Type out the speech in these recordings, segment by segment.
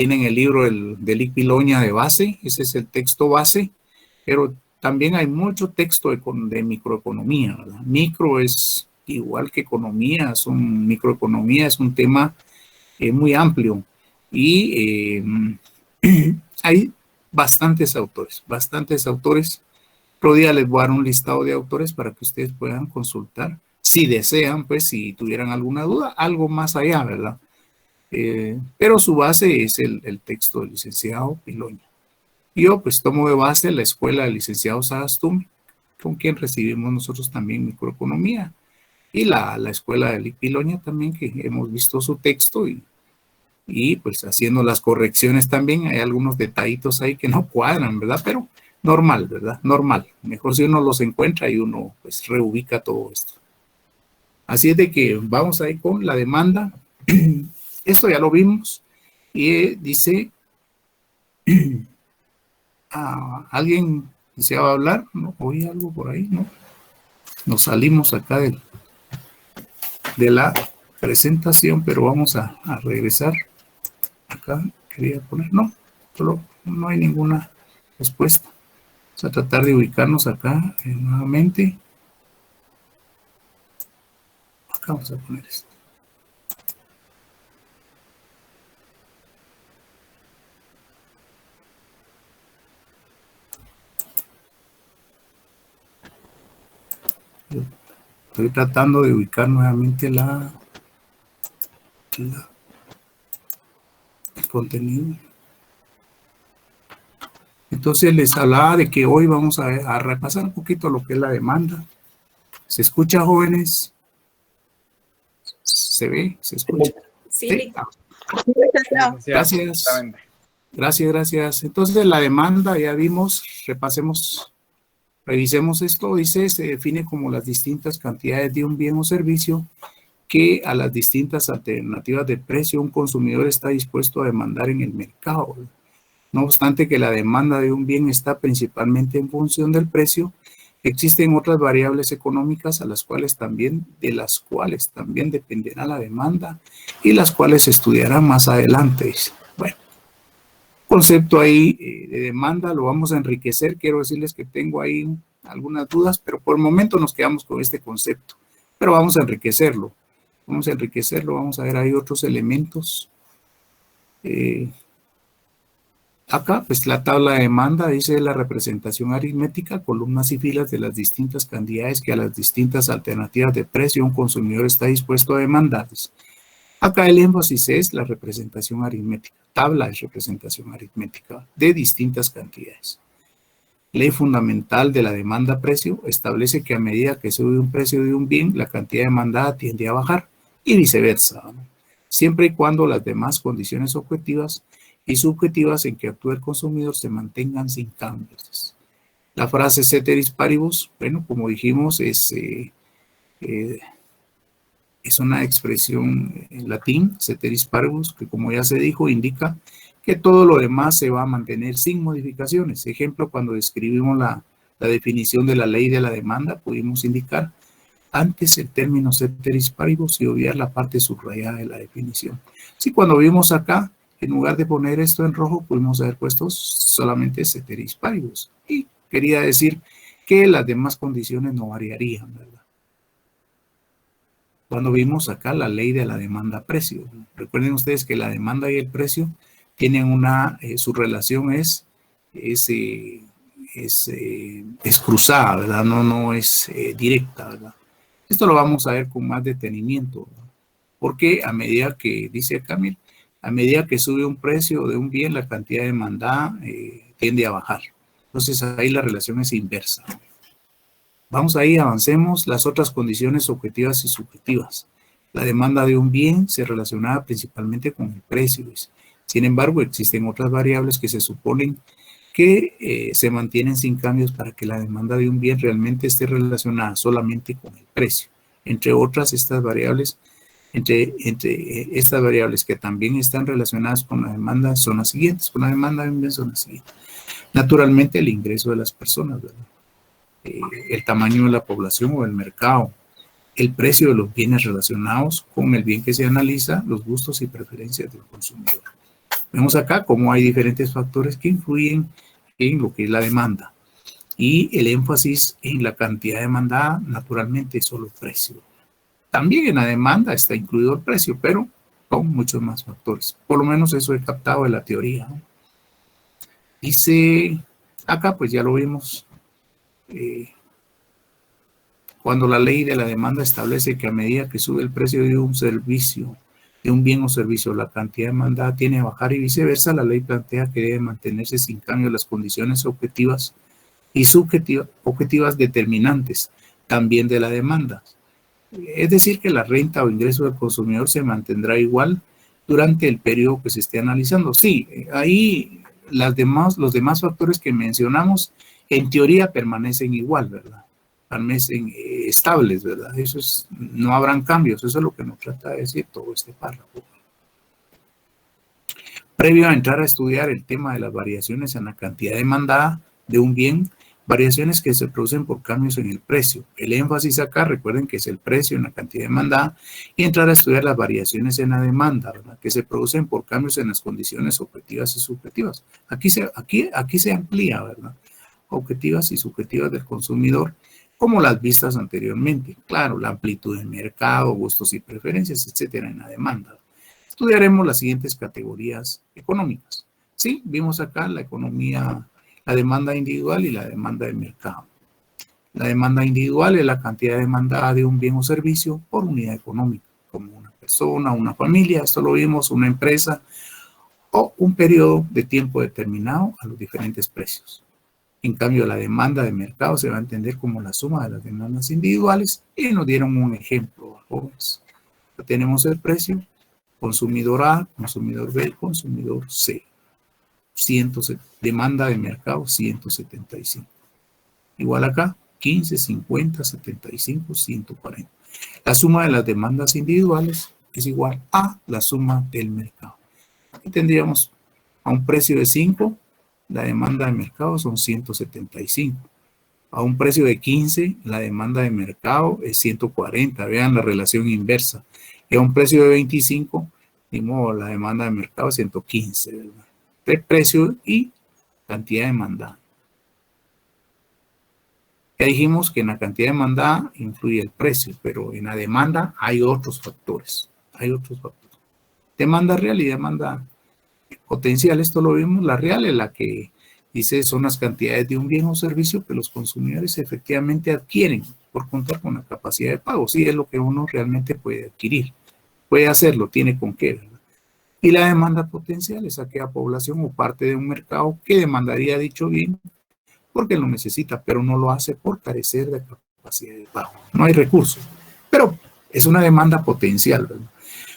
tienen el libro de Lic Piloña de base, ese es el texto base, pero también hay mucho texto de microeconomía, ¿verdad? Micro es igual que economía, microeconomía es un tema muy amplio y hay bastantes autores. Otro día les voy a dar un listado de autores para que ustedes puedan consultar, si desean, pues si tuvieran alguna duda, algo más allá, ¿verdad? Pero su base es el texto del licenciado Piloña. Yo pues tomo de base la escuela del licenciado Sagastumi, con quien recibimos nosotros también microeconomía, y la escuela de Lic Piloña también, que hemos visto su texto y pues haciendo las correcciones también. Hay algunos detallitos ahí que no cuadran, ¿verdad? Pero normal, ¿verdad? Normal. Mejor si uno los encuentra y uno pues reubica todo esto. Así es de que vamos ahí con la demanda. Esto ya lo vimos y dice, ¿alguien deseaba hablar? ¿No? ¿Oí algo por ahí? ¿No? Nos salimos acá de la presentación, pero vamos a regresar. Acá quería poner, no, solo no hay ninguna respuesta. Vamos a tratar de ubicarnos acá nuevamente. Acá vamos a poner esto. Estoy tratando de ubicar nuevamente el contenido. Entonces les hablaba de que hoy vamos a repasar un poquito lo que es la demanda. ¿Se escucha, jóvenes? ¿Se ve? ¿Se escucha? Sí. Gracias. Gracias. Entonces la demanda ya vimos, revisemos esto. Dice, se define como las distintas cantidades de un bien o servicio que a las distintas alternativas de precio un consumidor está dispuesto a demandar en el mercado. No obstante que la demanda de un bien está principalmente en función del precio, existen otras variables económicas de las cuales también dependerá la demanda y las cuales se estudiarán más adelante. Bueno, concepto ahí de demanda lo vamos a enriquecer. Quiero decirles que tengo ahí algunas dudas, pero por el momento nos quedamos con este concepto. Pero vamos a enriquecerlo. Vamos a ver, hay otros elementos. Acá, pues la tabla de demanda dice la representación aritmética, columnas y filas de las distintas cantidades que a las distintas alternativas de precio un consumidor está dispuesto a demandar. Acá el énfasis es la representación aritmética, tabla de representación aritmética de distintas cantidades. Ley fundamental de la demanda-precio establece que a medida que sube un precio de un bien, la cantidad demandada tiende a bajar y viceversa, ¿no? Siempre y cuando las demás condiciones objetivas y subjetivas en que actúa el consumidor se mantengan sin cambios. La frase ceteris paribus, bueno, como dijimos, es una expresión en latín, ceteris paribus, que como ya se dijo, indica que todo lo demás se va a mantener sin modificaciones. Ejemplo, cuando describimos la definición de la ley de la demanda, pudimos indicar antes el término ceteris paribus y obviar la parte subrayada de la definición. Sí, cuando vimos acá, en lugar de poner esto en rojo, pudimos haber puesto solamente ceteris paribus. Y quería decir que las demás condiciones no variarían, ¿verdad? Cuando vimos acá la ley de la demanda-precio. Recuerden ustedes que la demanda y el precio tienen su relación es cruzada, ¿verdad? No es directa, ¿verdad? Esto lo vamos a ver con más detenimiento, ¿verdad? Porque a medida que, dice acá, mira, a medida que sube un precio de un bien, la cantidad demandada tiende a bajar. Entonces ahí la relación es inversa. Vamos ahí, avancemos. Las otras condiciones objetivas y subjetivas. La demanda de un bien se relaciona principalmente con el precio. Sin embargo, existen otras variables que se suponen que se mantienen sin cambios para que la demanda de un bien realmente esté relacionada solamente con el precio. Entre otras, estas variables que también están relacionadas con la demanda son las siguientes. Con la demanda de un bien son las siguientes. Naturalmente, el ingreso de las personas, ¿verdad? El tamaño de la población o del mercado, el precio de los bienes relacionados con el bien que se analiza, los gustos y preferencias del consumidor. Vemos acá cómo hay diferentes factores que influyen en lo que es la demanda. Y el énfasis en la cantidad demandada, naturalmente, es solo el precio. También en la demanda está incluido el precio, pero con muchos más factores. Por lo menos eso he captado de la teoría, ¿no? Dice, acá pues ya lo vimos, cuando la ley de la demanda establece que a medida que sube el precio de un servicio, de un bien o servicio, la cantidad demandada tiene que bajar y viceversa, la ley plantea que debe mantenerse sin cambio las condiciones objetivas y objetivas determinantes también de la demanda. Es decir, que la renta o ingreso del consumidor se mantendrá igual durante el periodo que se esté analizando. Sí, ahí los demás factores que mencionamos en teoría permanecen igual, ¿verdad? Permanecen estables, ¿verdad? Eso es, no habrán cambios, eso es lo que nos trata de decir todo este párrafo. Previo a entrar a estudiar el tema de las variaciones en la cantidad demandada de un bien, variaciones que se producen por cambios en el precio. El énfasis acá, recuerden que es el precio en la cantidad demandada, y entrar a estudiar las variaciones en la demanda, ¿verdad? Que se producen por cambios en las condiciones objetivas y subjetivas. Aquí se amplía, ¿verdad? Objetivas y subjetivas del consumidor, como las vistas anteriormente. Claro, la amplitud del mercado, gustos y preferencias, etcétera, en la demanda. Estudiaremos las siguientes categorías económicas. Sí, vimos acá la economía, la demanda individual y la demanda de mercado. La demanda individual es la cantidad demandada de un bien o servicio por unidad económica, como una persona, una familia, esto lo vimos, una empresa, o un periodo de tiempo determinado a los diferentes precios. En cambio, la demanda de mercado se va a entender como la suma de las demandas individuales y nos dieron un ejemplo, jóvenes. Tenemos el precio, consumidor A, consumidor B, consumidor C. Demanda de mercado 175. Igual acá, 15, 50, 75, 140. La suma de las demandas individuales es igual a la suma del mercado. Aquí tendríamos a un precio de 5, la demanda de mercado son 175. A un precio de 15, la demanda de mercado es 140. Vean la relación inversa. Y a un precio de 25, la demanda de mercado es 115, ¿verdad? El precio y cantidad demandada. Ya dijimos que en la cantidad demandada influye el precio, pero en la demanda hay otros factores. Demanda real y demanda potencial, esto lo vimos. La real es la que dice son las cantidades de un bien o servicio que los consumidores efectivamente adquieren por contar con la capacidad de pago. Sí, es lo que uno realmente puede adquirir. Puede hacerlo, tiene con qué, ¿verdad? Y la demanda potencial es aquella población o parte de un mercado que demandaría dicho bien porque lo necesita, pero no lo hace por carecer de capacidad de pago. No hay recursos, pero es una demanda potencial, ¿verdad?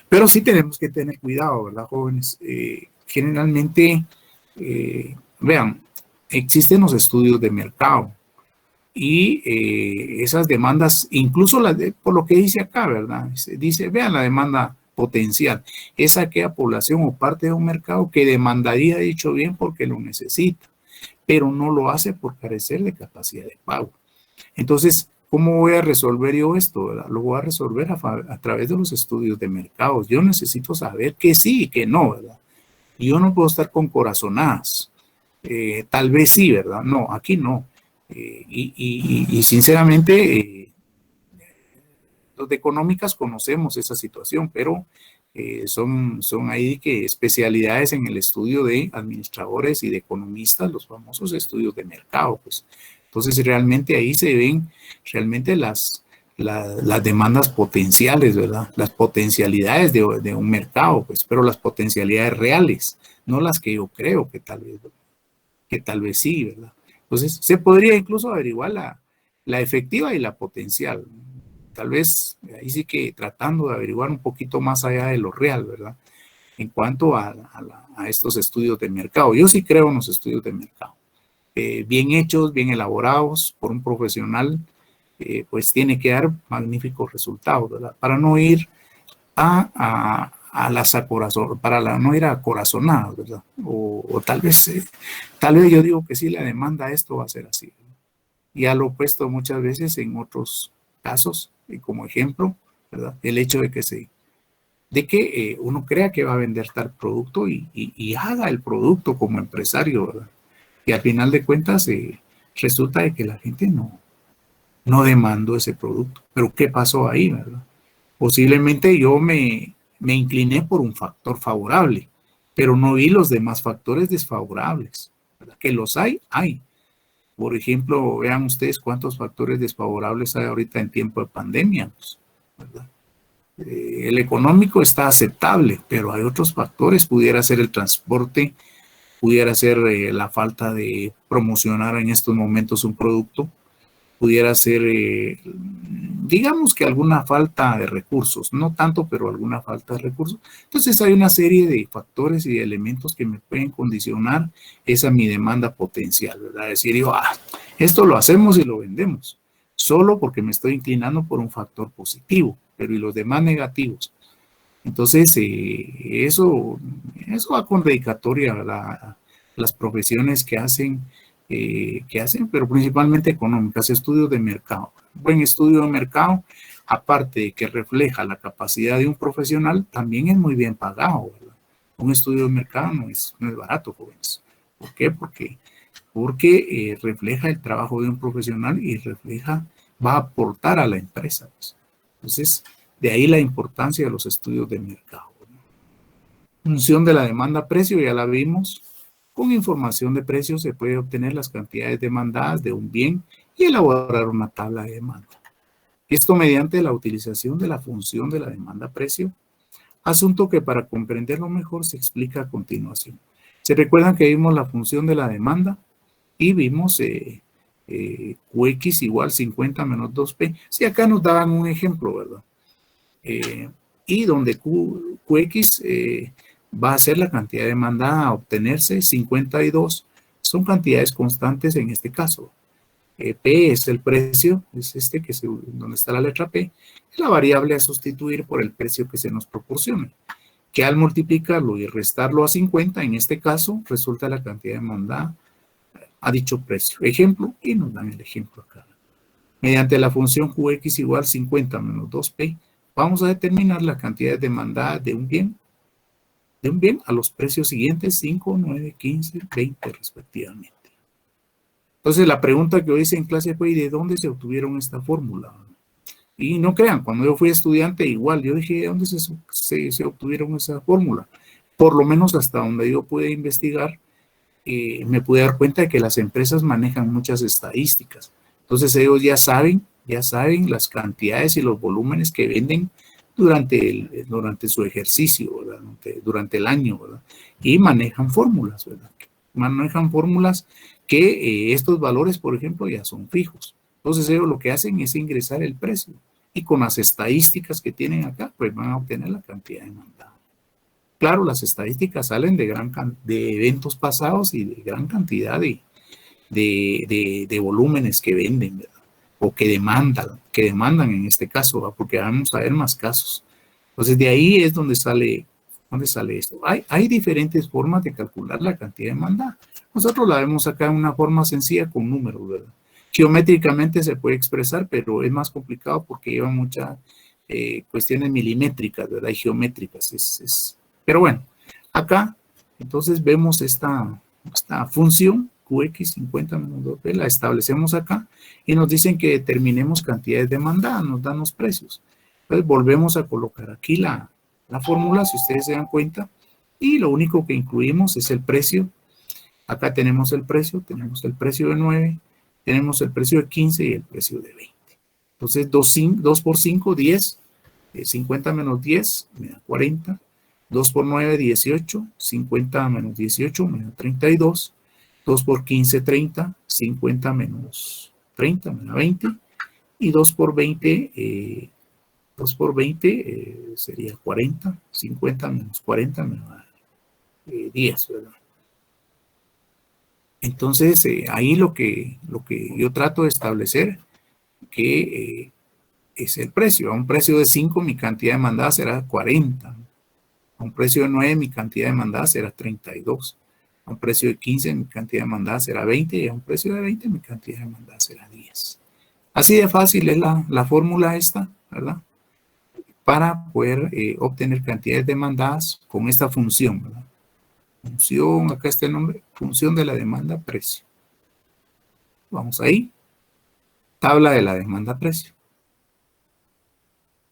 Pero sí tenemos que tener cuidado, ¿verdad, jóvenes? Generalmente, vean, existen los estudios de mercado y esas demandas, incluso por lo que dice acá, ¿verdad? Dice, vean la demanda potencial, es aquella población o parte de un mercado que demandaría dicho bien porque lo necesita, pero no lo hace por carecer de capacidad de pago. Entonces, ¿cómo voy a resolver yo esto, verdad? Lo voy a resolver a través de los estudios de mercados. Yo necesito saber que sí y que no, ¿verdad? Yo no puedo estar con corazonadas. Tal vez sí, ¿verdad? No, aquí no. Y sinceramente, los de económicas conocemos esa situación, pero son ahí que especialidades en el estudio de administradores y de economistas, los famosos estudios de mercado, pues. Entonces, realmente ahí se ven realmente las demandas potenciales, ¿verdad? Las potencialidades de un mercado, pues, pero las potencialidades reales, no las que yo creo que tal vez sí, ¿verdad? Entonces, se podría incluso averiguar la efectiva y la potencial. Tal vez ahí sí que tratando de averiguar un poquito más allá de lo real, ¿verdad? En cuanto a estos estudios de mercado. Yo sí creo en los estudios de mercado. Bien hechos, bien elaborados por un profesional, pues tiene que dar magníficos resultados, ¿verdad? Para no ir a las acorazonadas, para no ir a corazonadas, ¿verdad? O tal vez yo digo que sí, la demanda esto va a ser así. Ya lo he puesto muchas veces en otros casos, y como ejemplo, ¿verdad? El hecho de que de que uno crea que va a vender tal producto y haga el producto como empresario, ¿verdad? Y al final de cuentas resulta de que la gente no demandó ese producto. Pero ¿qué pasó ahí, verdad? Posiblemente yo me incliné por un factor favorable, pero no vi los demás factores desfavorables, ¿verdad? Que los hay. Por ejemplo, vean ustedes cuántos factores desfavorables hay ahorita en tiempo de pandemia, pues, ¿verdad? El económico está aceptable, pero hay otros factores, pudiera ser el transporte, pudiera ser la falta de promocionar en estos momentos un producto, pudiera ser, digamos que alguna falta de recursos, no tanto, pero alguna falta de recursos. Entonces hay una serie de factores y de elementos que me pueden condicionar esa mi demanda potencial, ¿verdad? Decir yo, esto lo hacemos y lo vendemos, solo porque me estoy inclinando por un factor positivo, pero y los demás negativos. Entonces, eso va con dedicatoria a las profesiones que hacen, pero principalmente económicas, estudios de mercado. Un buen estudio de mercado, aparte de que refleja la capacidad de un profesional, también es muy bien pagado, ¿verdad? Un estudio de mercado no es barato, jóvenes. ¿Por qué? Porque refleja el trabajo de un profesional y va a aportar a la empresa, pues. Entonces, de ahí la importancia de los estudios de mercado, ¿no? Función de la demanda-precio, ya la vimos. Con información de precios se puede obtener las cantidades demandadas de un bien y elaborar una tabla de demanda. Esto mediante la utilización de la función de la demanda-precio, asunto que para comprenderlo mejor se explica a continuación. ¿Se recuerdan que vimos la función de la demanda y vimos Qx igual 50 menos 2P? Sí, acá nos daban un ejemplo, ¿verdad? Y donde Qx va a ser la cantidad demandada a obtenerse, 52, son cantidades constantes en este caso. P es el precio, es donde está la letra P, y la variable a sustituir por el precio que se nos proporcione, que al multiplicarlo y restarlo a 50, en este caso, resulta la cantidad demandada a dicho precio. Ejemplo, y nos dan el ejemplo acá. Mediante la función Qx igual 50 menos 2P, vamos a determinar la cantidad demandada de un bien a los precios siguientes, 5, 9, 15, 20 respectivamente. Entonces la pregunta que hoy hice en clase fue, ¿y de dónde se obtuvieron esta fórmula? Y no crean, cuando yo fui estudiante igual, yo dije, ¿de dónde se obtuvieron esa fórmula? Por lo menos hasta donde yo pude investigar, me pude dar cuenta de que las empresas manejan muchas estadísticas. Entonces ellos ya saben las cantidades y los volúmenes que venden durante su ejercicio, ¿verdad? Durante el año, ¿verdad? Y manejan fórmulas, ¿verdad? Manejan fórmulas que estos valores, por ejemplo, ya son fijos. Entonces ellos lo que hacen es ingresar el precio y con las estadísticas que tienen acá, pues van a obtener la cantidad demandada. Claro, las estadísticas salen de eventos pasados y de gran cantidad de volúmenes que venden, ¿verdad? O que demandan en este caso, ¿verdad? Porque vamos a ver más casos. Entonces de ahí es donde sale esto. Hay diferentes formas de calcular la cantidad demandada. Nosotros la vemos acá en una forma sencilla con números, ¿verdad? Geométricamente se puede expresar, pero es más complicado porque lleva muchas cuestiones milimétricas, ¿verdad? Y geométricas. Pero bueno, acá entonces vemos esta función Qx 50 menos 2P, la establecemos acá y nos dicen que determinemos cantidades demandadas, nos dan los precios. Entonces volvemos a colocar aquí la fórmula, si ustedes se dan cuenta, y lo único que incluimos es el precio. Acá tenemos el precio de 9, tenemos el precio de 15 y el precio de 20. Entonces 2 por 5, 10, 50 menos 10 me da 40, 2 por 9, 18, 50 menos 18 me da 32, 2 por 15, 30, 50 menos 30 me da 20, y 2 por 20, sería 40, 50 menos 40 me da 10, ¿verdad? Entonces, ahí lo que yo trato de establecer que es el precio. A un precio de 5 mi cantidad demandada será 40. A un precio de 9 mi cantidad demandada será 32. A un precio de 15 mi cantidad demandada será 20 y a un precio de 20 mi cantidad demandada será 10. Así de fácil es la fórmula esta, ¿verdad? para poder obtener cantidades demandadas con esta función, ¿verdad? Función, acá está el nombre, función de la demanda precio. Vamos ahí, tabla de la demanda precio.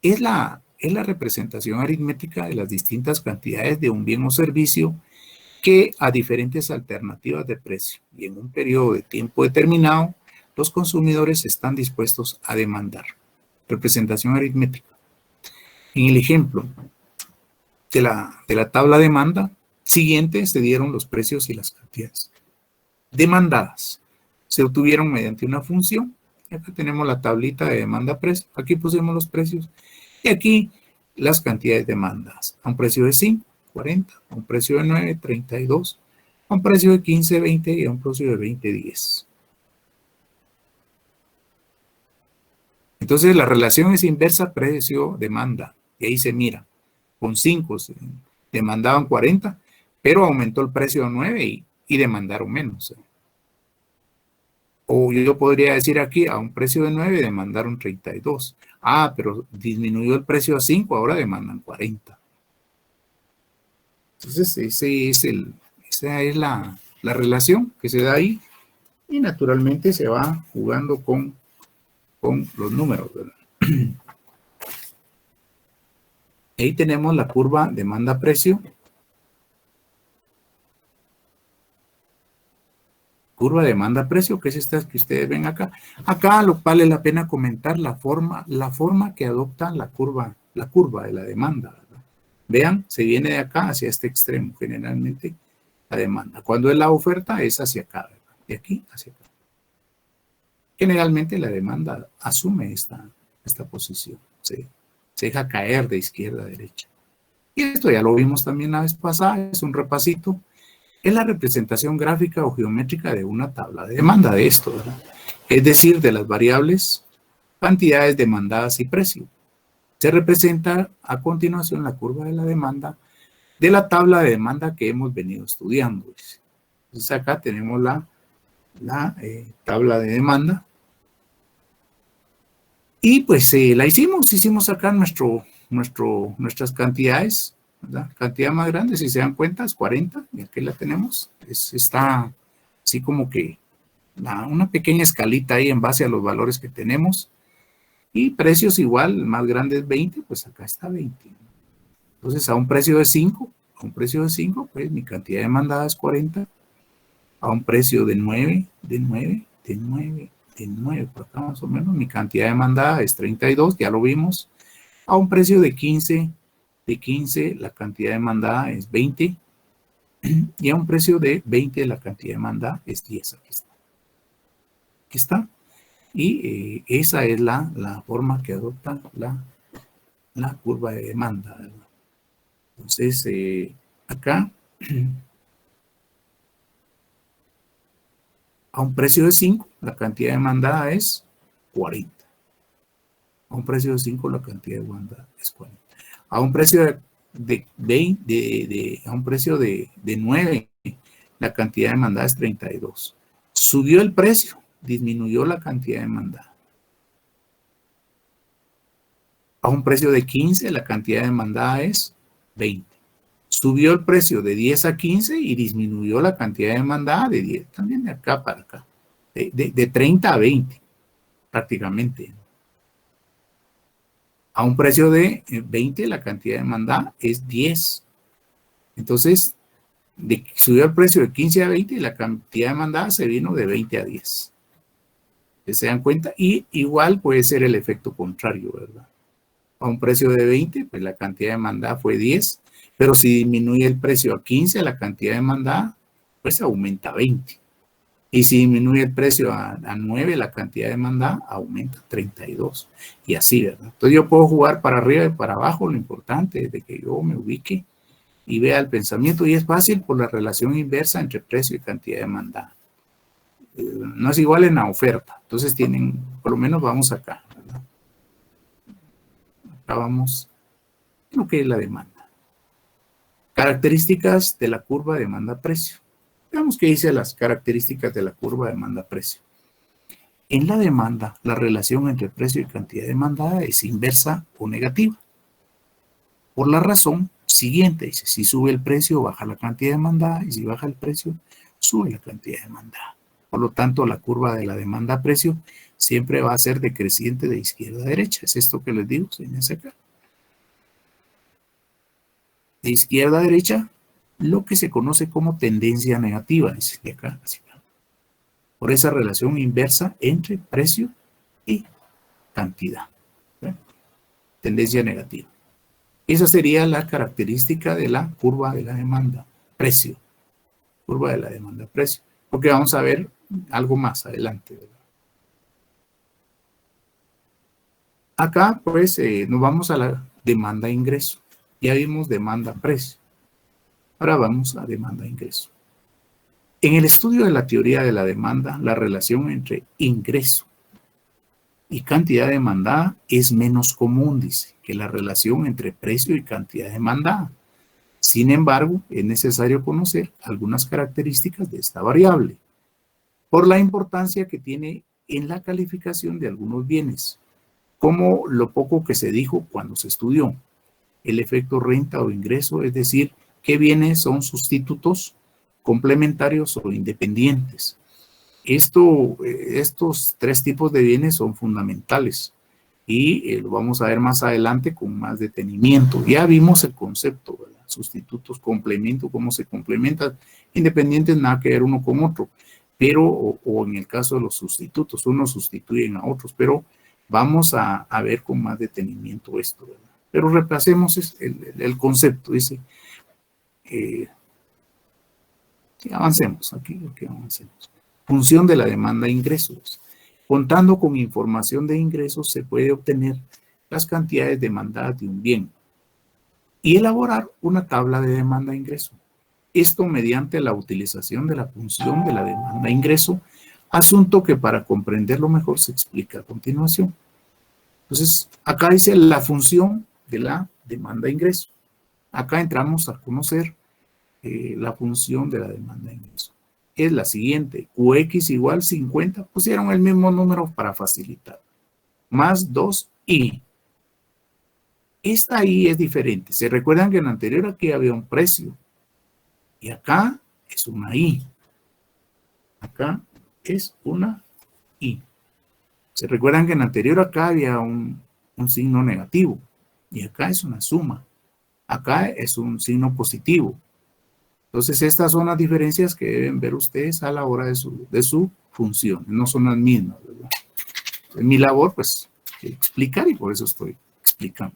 Es la representación aritmética de las distintas cantidades de un bien o servicio que a diferentes alternativas de precio y en un periodo de tiempo determinado, los consumidores están dispuestos a demandar. Representación aritmética. En el ejemplo de la tabla demanda siguiente se dieron los precios y las cantidades demandadas. Se obtuvieron mediante una función. Acá tenemos la tablita de demanda-precio. Aquí pusimos los precios. Y aquí las cantidades demandadas. A un precio de 5, 40. A un precio de 9, 32. A un precio de 15, 20. Y a un precio de 20, 10. Entonces la relación es inversa precio-demanda. Y ahí se mira. Con 5 demandaban 40, pero aumentó el precio a 9 y demandaron menos. O yo podría decir aquí, a un precio de 9 demandaron 32. Ah, pero disminuyó el precio a 5, ahora demandan 40. Entonces, esa es la relación que se da ahí. Y naturalmente se va jugando con los números, ¿verdad? Ahí tenemos la curva demanda-precio. Curva demanda-precio, que es esta que ustedes ven acá. Acá lo vale la pena comentar la forma que adopta la curva de la demanda, ¿verdad? Vean, se viene de acá hacia este extremo, generalmente la demanda. Cuando es la oferta es hacia acá, ¿verdad? De aquí hacia acá. Generalmente la demanda asume esta posición, se deja caer de izquierda a derecha. Y esto ya lo vimos también la vez pasada, es un repasito. Es la representación gráfica o geométrica de una tabla de demanda de esto, ¿verdad? Es decir, de las variables, cantidades demandadas y precio. Se representa a continuación la curva de la demanda de la tabla de demanda que hemos venido estudiando. Entonces acá tenemos la tabla de demanda. Y pues la hicimos acá nuestras cantidades, ¿verdad? Cantidad más grande, si se dan cuenta, es 40, y aquí la tenemos. Está así como que una pequeña escalita ahí en base a los valores que tenemos. Y precios igual, el más grande es 20, pues acá está 20. Entonces a un precio de 5, pues mi cantidad demandada es 40. A un precio de 9, por acá más o menos, mi cantidad demandada es 32, ya lo vimos. A un precio de 15, la cantidad demandada es 20. Y a un precio de 20, la cantidad demandada es 10. Aquí está. Y esa es la forma que adopta la curva de demanda, ¿verdad? Entonces, acá, a un precio de 5, la cantidad demandada es 40. A un precio de 5, la cantidad demandada es 40. A un precio de 9, la cantidad demandada es 32. Subió el precio, disminuyó la cantidad demandada. A un precio de 15, la cantidad demandada es 20. Subió el precio de 10 a 15 y disminuyó la cantidad demandada de 10, también de acá para acá, de 30 a 20, prácticamente. A un precio de 20, la cantidad demandada es 10. Entonces, subió el precio de 15 a 20 y la cantidad demandada se vino de 20 a 10. ¿Se dan cuenta? Y igual puede ser el efecto contrario, ¿verdad? A un precio de 20, pues la cantidad demandada fue 10, pero si disminuye el precio a 15, la cantidad demandada, pues aumenta 20. Y si disminuye el precio a 9, la cantidad demandada aumenta 32. Y así, ¿verdad? Entonces yo puedo jugar para arriba y para abajo, lo importante es de que yo me ubique y vea el pensamiento, y es fácil por la relación inversa entre precio y cantidad demandada. No es igual en la oferta, entonces por lo menos vamos acá, ¿verdad? Acá vamos en lo que es la demanda. Características de la curva demanda-precio. Veamos qué dice las características de la curva demanda-precio. En la demanda, la relación entre precio y cantidad demandada es inversa o negativa. Por la razón siguiente, dice, si sube el precio, baja la cantidad demandada, y si baja el precio, sube la cantidad demandada. Por lo tanto, la curva de la demanda-precio siempre va a ser decreciente de izquierda a derecha. Es esto que les digo, fíjense acá. De izquierda a derecha, lo que se conoce como tendencia negativa, dice de acá, así acá. Por esa relación inversa entre precio y cantidad. ¿Ve? Tendencia negativa. Esa sería la característica de la curva de la demanda, precio. Curva de la demanda, precio. Porque vamos a ver algo más adelante, ¿verdad? Acá, pues, nos vamos a la demanda-ingreso. Ya vimos demanda-precio. Ahora vamos a demanda-ingreso. En el estudio de la teoría de la demanda, la relación entre ingreso y cantidad demandada es menos común, dice, que la relación entre precio y cantidad demandada. Sin embargo, es necesario conocer algunas características de esta variable, por la importancia que tiene en la calificación de algunos bienes, como lo poco que se dijo cuando se estudió el efecto renta o ingreso, es decir, qué bienes son sustitutos, complementarios o independientes. Estos tres tipos de bienes son fundamentales y lo vamos a ver más adelante con más detenimiento. Ya vimos el concepto, ¿verdad? Sustitutos, complemento, cómo se complementan, independientes, nada que ver uno con otro, pero, o en el caso de los sustitutos, unos sustituyen a otros, pero vamos a ver con más detenimiento esto, ¿verdad? Pero repasemos el concepto, dice, avancemos aquí, avancemos. Función de la demanda de ingresos. Contando con información de ingresos se puede obtener las cantidades demandadas de un bien y elaborar una tabla de demanda de ingreso. Esto mediante la utilización de la función de la demanda de ingreso, asunto que para comprenderlo mejor se explica a continuación. Entonces, acá dice la función de la demanda de ingreso. Acá entramos a conocer la función de la demanda de ingreso. Es la siguiente, QX igual 50, pusieron el mismo número para facilitar, más 2i. Esta i es diferente. Se recuerdan que en la anterior aquí había un precio y acá es una i. Acá es una i. Se recuerdan que en la anterior acá había un signo negativo y acá es una suma. Acá es un signo positivo. Entonces, estas son las diferencias que deben ver ustedes a la hora de su función. No son las mismas, ¿verdad? En mi labor, pues, explicar y por eso estoy explicando.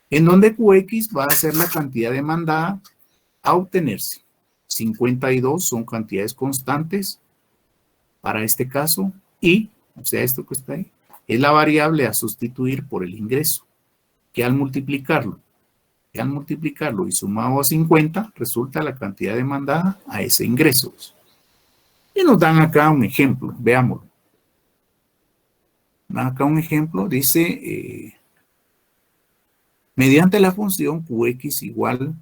En donde QX va a ser la cantidad demandada a obtenerse. 52 son cantidades constantes para este caso y, o sea, esto que está ahí, es la variable a sustituir por el ingreso, que al multiplicarlo y sumado a 50, resulta la cantidad demandada a ese ingreso. Y nos dan acá un ejemplo, veámoslo. Dan acá un ejemplo, dice, mediante la función QX igual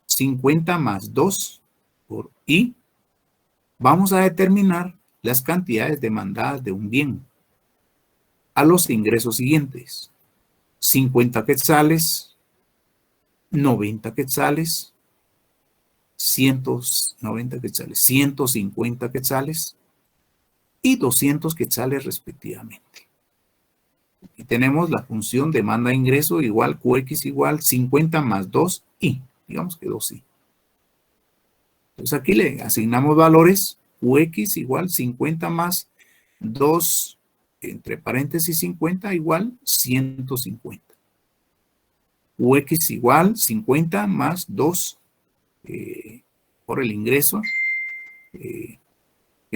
50 más 2 por I, vamos a determinar las cantidades demandadas de un bien a los ingresos siguientes. 50 quetzales, 90 quetzales, 190 quetzales, 150 quetzales y 200 quetzales respectivamente. Y tenemos la función demanda-ingreso igual QX igual 50 más 2i, digamos que 2i. Entonces aquí le asignamos valores, QX igual 50 más 2, entre paréntesis 50 igual 150. UX igual 50 más 2 por el ingreso, que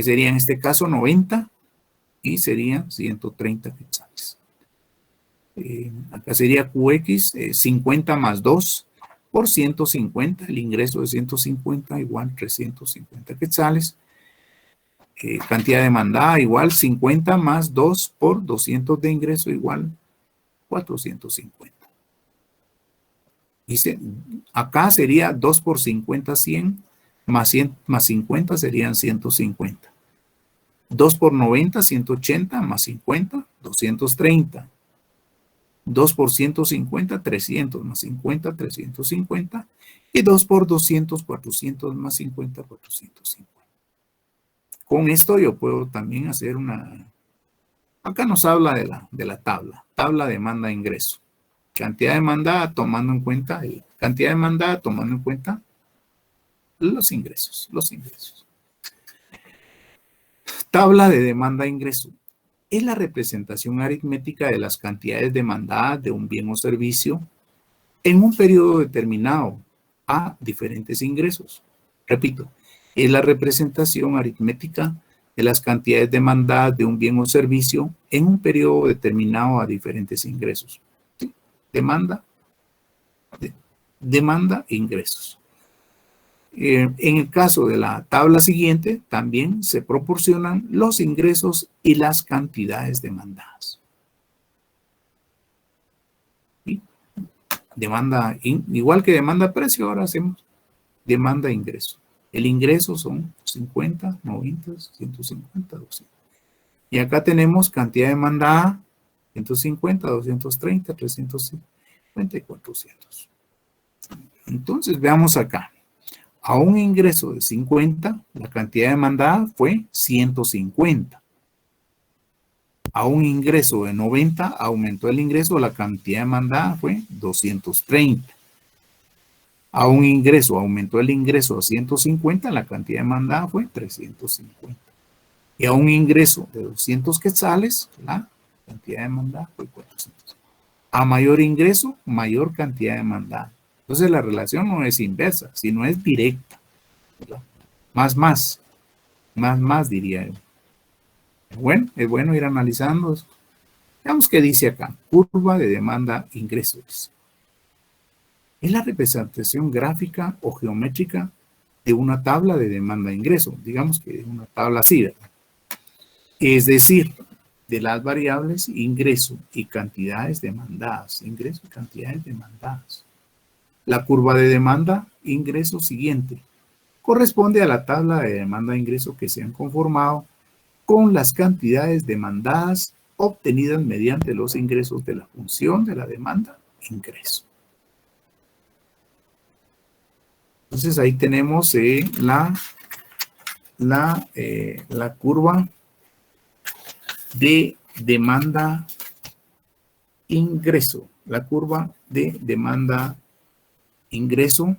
sería en este caso 90 y sería 130 quetzales. Acá sería QX 50 más 2 por 150, el ingreso de 150 igual 350 quetzales. Cantidad demandada igual 50 más 2 por 200 de ingreso igual 450. Dice, acá sería 2 por 50, 100, más 50 serían 150. 2 por 90, 180, más 50, 230. 2 por 150, 300 más 50, 350. Y 2 por 200, 400 más 50, 450. Con esto yo puedo también hacer una... Acá nos habla de la tabla demanda-ingreso. Cantidad demandada tomando en cuenta, cantidad demandada tomando en cuenta los ingresos. Tabla de demanda-ingreso. Es la representación aritmética de las cantidades demandadas de un bien o servicio en un periodo determinado a diferentes ingresos. Repito, es la representación aritmética de las cantidades demandadas de un bien o servicio en un periodo determinado a diferentes ingresos. ¿Sí? Demanda, ingresos. En el caso de la tabla siguiente, también se proporcionan los ingresos y las cantidades demandadas. ¿Sí? Demanda, igual que demanda precio, ahora hacemos demanda ingreso. El ingreso son 50, 90, 150, 200. Y acá tenemos cantidad demandada, 150, 230, 350 y 400. Entonces, veamos acá. A un ingreso de 50, la cantidad demandada fue 150. A un ingreso de 90, aumentó el ingreso, la cantidad demandada fue 230. A un ingreso, aumentó el ingreso a 150, la cantidad demandada fue 350. Y a un ingreso de 200 quetzales, la cantidad demandada fue 400. A mayor ingreso, mayor cantidad demandada. Entonces la relación no es inversa, sino es directa. ¿Verdad? Más, diría yo. Bueno, es bueno ir analizando. Veamos qué dice acá. Curva de demanda-ingresos. Es la representación gráfica o geométrica de una tabla de demanda-ingreso. Digamos que una tabla así, ¿verdad? Es decir, de las variables ingreso y cantidades demandadas. Ingreso y cantidades demandadas. La curva de demanda-ingreso siguiente corresponde a la tabla de demanda-ingreso que se han conformado con las cantidades demandadas obtenidas mediante los ingresos de la función de la demanda-ingreso. Entonces ahí tenemos la curva de demanda-ingreso. La curva de demanda-ingreso.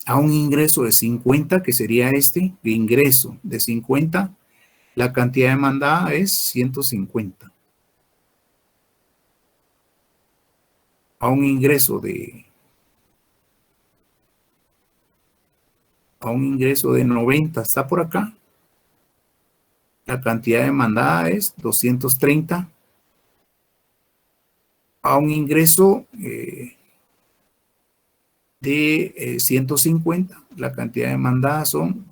A un ingreso de 50, que sería de ingreso de 50, la cantidad demandada es 150. A un ingreso de 90, está por acá. La cantidad demandada es 230. A un ingreso de 150, la cantidad demandada son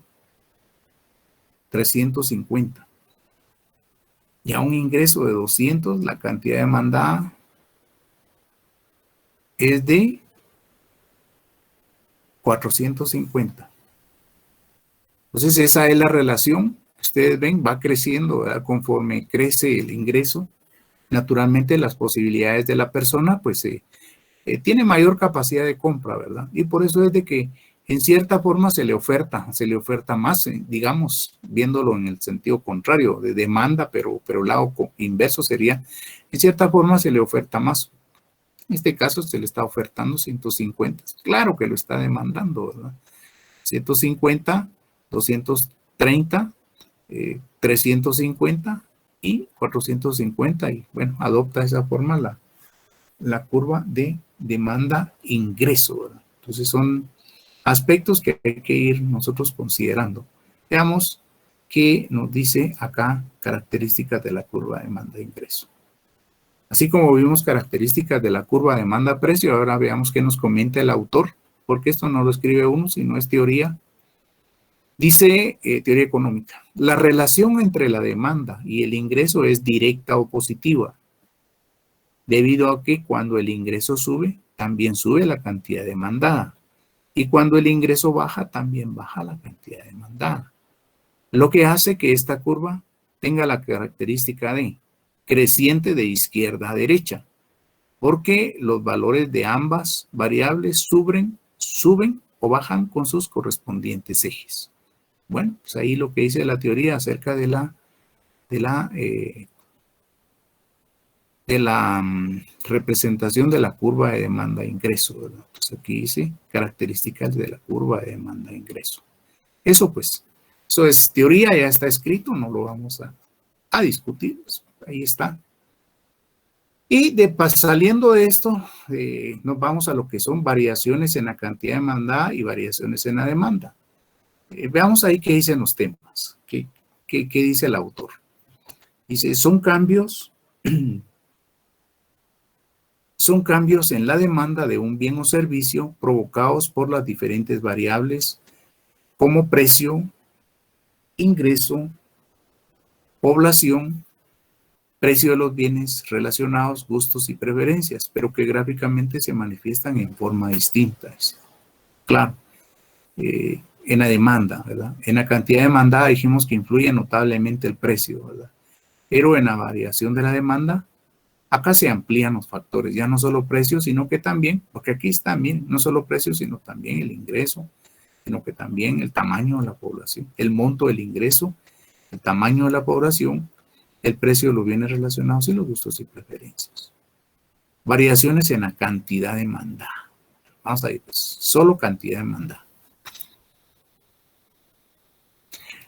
350. Y a un ingreso de 200, la cantidad demandada es de 450. Entonces esa es la relación. Ustedes ven, va creciendo, ¿verdad? Conforme crece el ingreso. Naturalmente las posibilidades de la persona, pues tiene mayor capacidad de compra, ¿verdad? Y por eso es de que en cierta forma se le oferta más, digamos, viéndolo en el sentido contrario, de demanda, pero el lado inverso sería, en cierta forma se le oferta más. En este caso se le está ofertando 150. Claro que lo está demandando, ¿verdad? 150, 230, 350 y 450. Y bueno, adopta esa forma la curva de demanda-ingreso, ¿verdad? Entonces son aspectos que hay que ir nosotros considerando. Veamos qué nos dice acá características de la curva de demanda-ingreso. Así como vimos características de la curva demanda-precio, ahora veamos qué nos comenta el autor, porque esto no lo escribe uno, sino es teoría. Dice teoría económica. La relación entre la demanda y el ingreso es directa o positiva, debido a que cuando el ingreso sube, también sube la cantidad demandada. Y cuando el ingreso baja, también baja la cantidad demandada. lo que hace que esta curva tenga la característica de creciente de izquierda a derecha, porque los valores de ambas variables suben o bajan con sus correspondientes ejes. Bueno, pues ahí lo que dice la teoría acerca de la representación de la curva de demanda e ingreso, ¿verdad? Pues aquí dice características de la curva de demanda e ingreso. Eso pues, eso es teoría, ya está escrito, no lo vamos a discutir, pues, ahí está. Y saliendo de esto, nos vamos a lo que son variaciones en la cantidad demandada y variaciones en la demanda. Veamos ahí qué dicen los temas, qué dice el autor. Dice, son cambios en la demanda de un bien o servicio provocados por las diferentes variables como precio, ingreso, población, precio de los bienes relacionados, gustos y preferencias, pero que gráficamente se manifiestan en forma distinta. Claro, en la demanda, ¿verdad? En la cantidad demandada dijimos que influye notablemente el precio, ¿verdad? Pero en la variación de la demanda, acá se amplían los factores, ya no solo precios, sino que también, porque aquí está también, no solo precios, sino también el ingreso, sino que también el tamaño de la población, el monto del ingreso, el tamaño de la población, el precio de los bienes relacionados y los gustos y preferencias. Variaciones en la cantidad demandada. Vamos a ir, pues, solo cantidad demandada.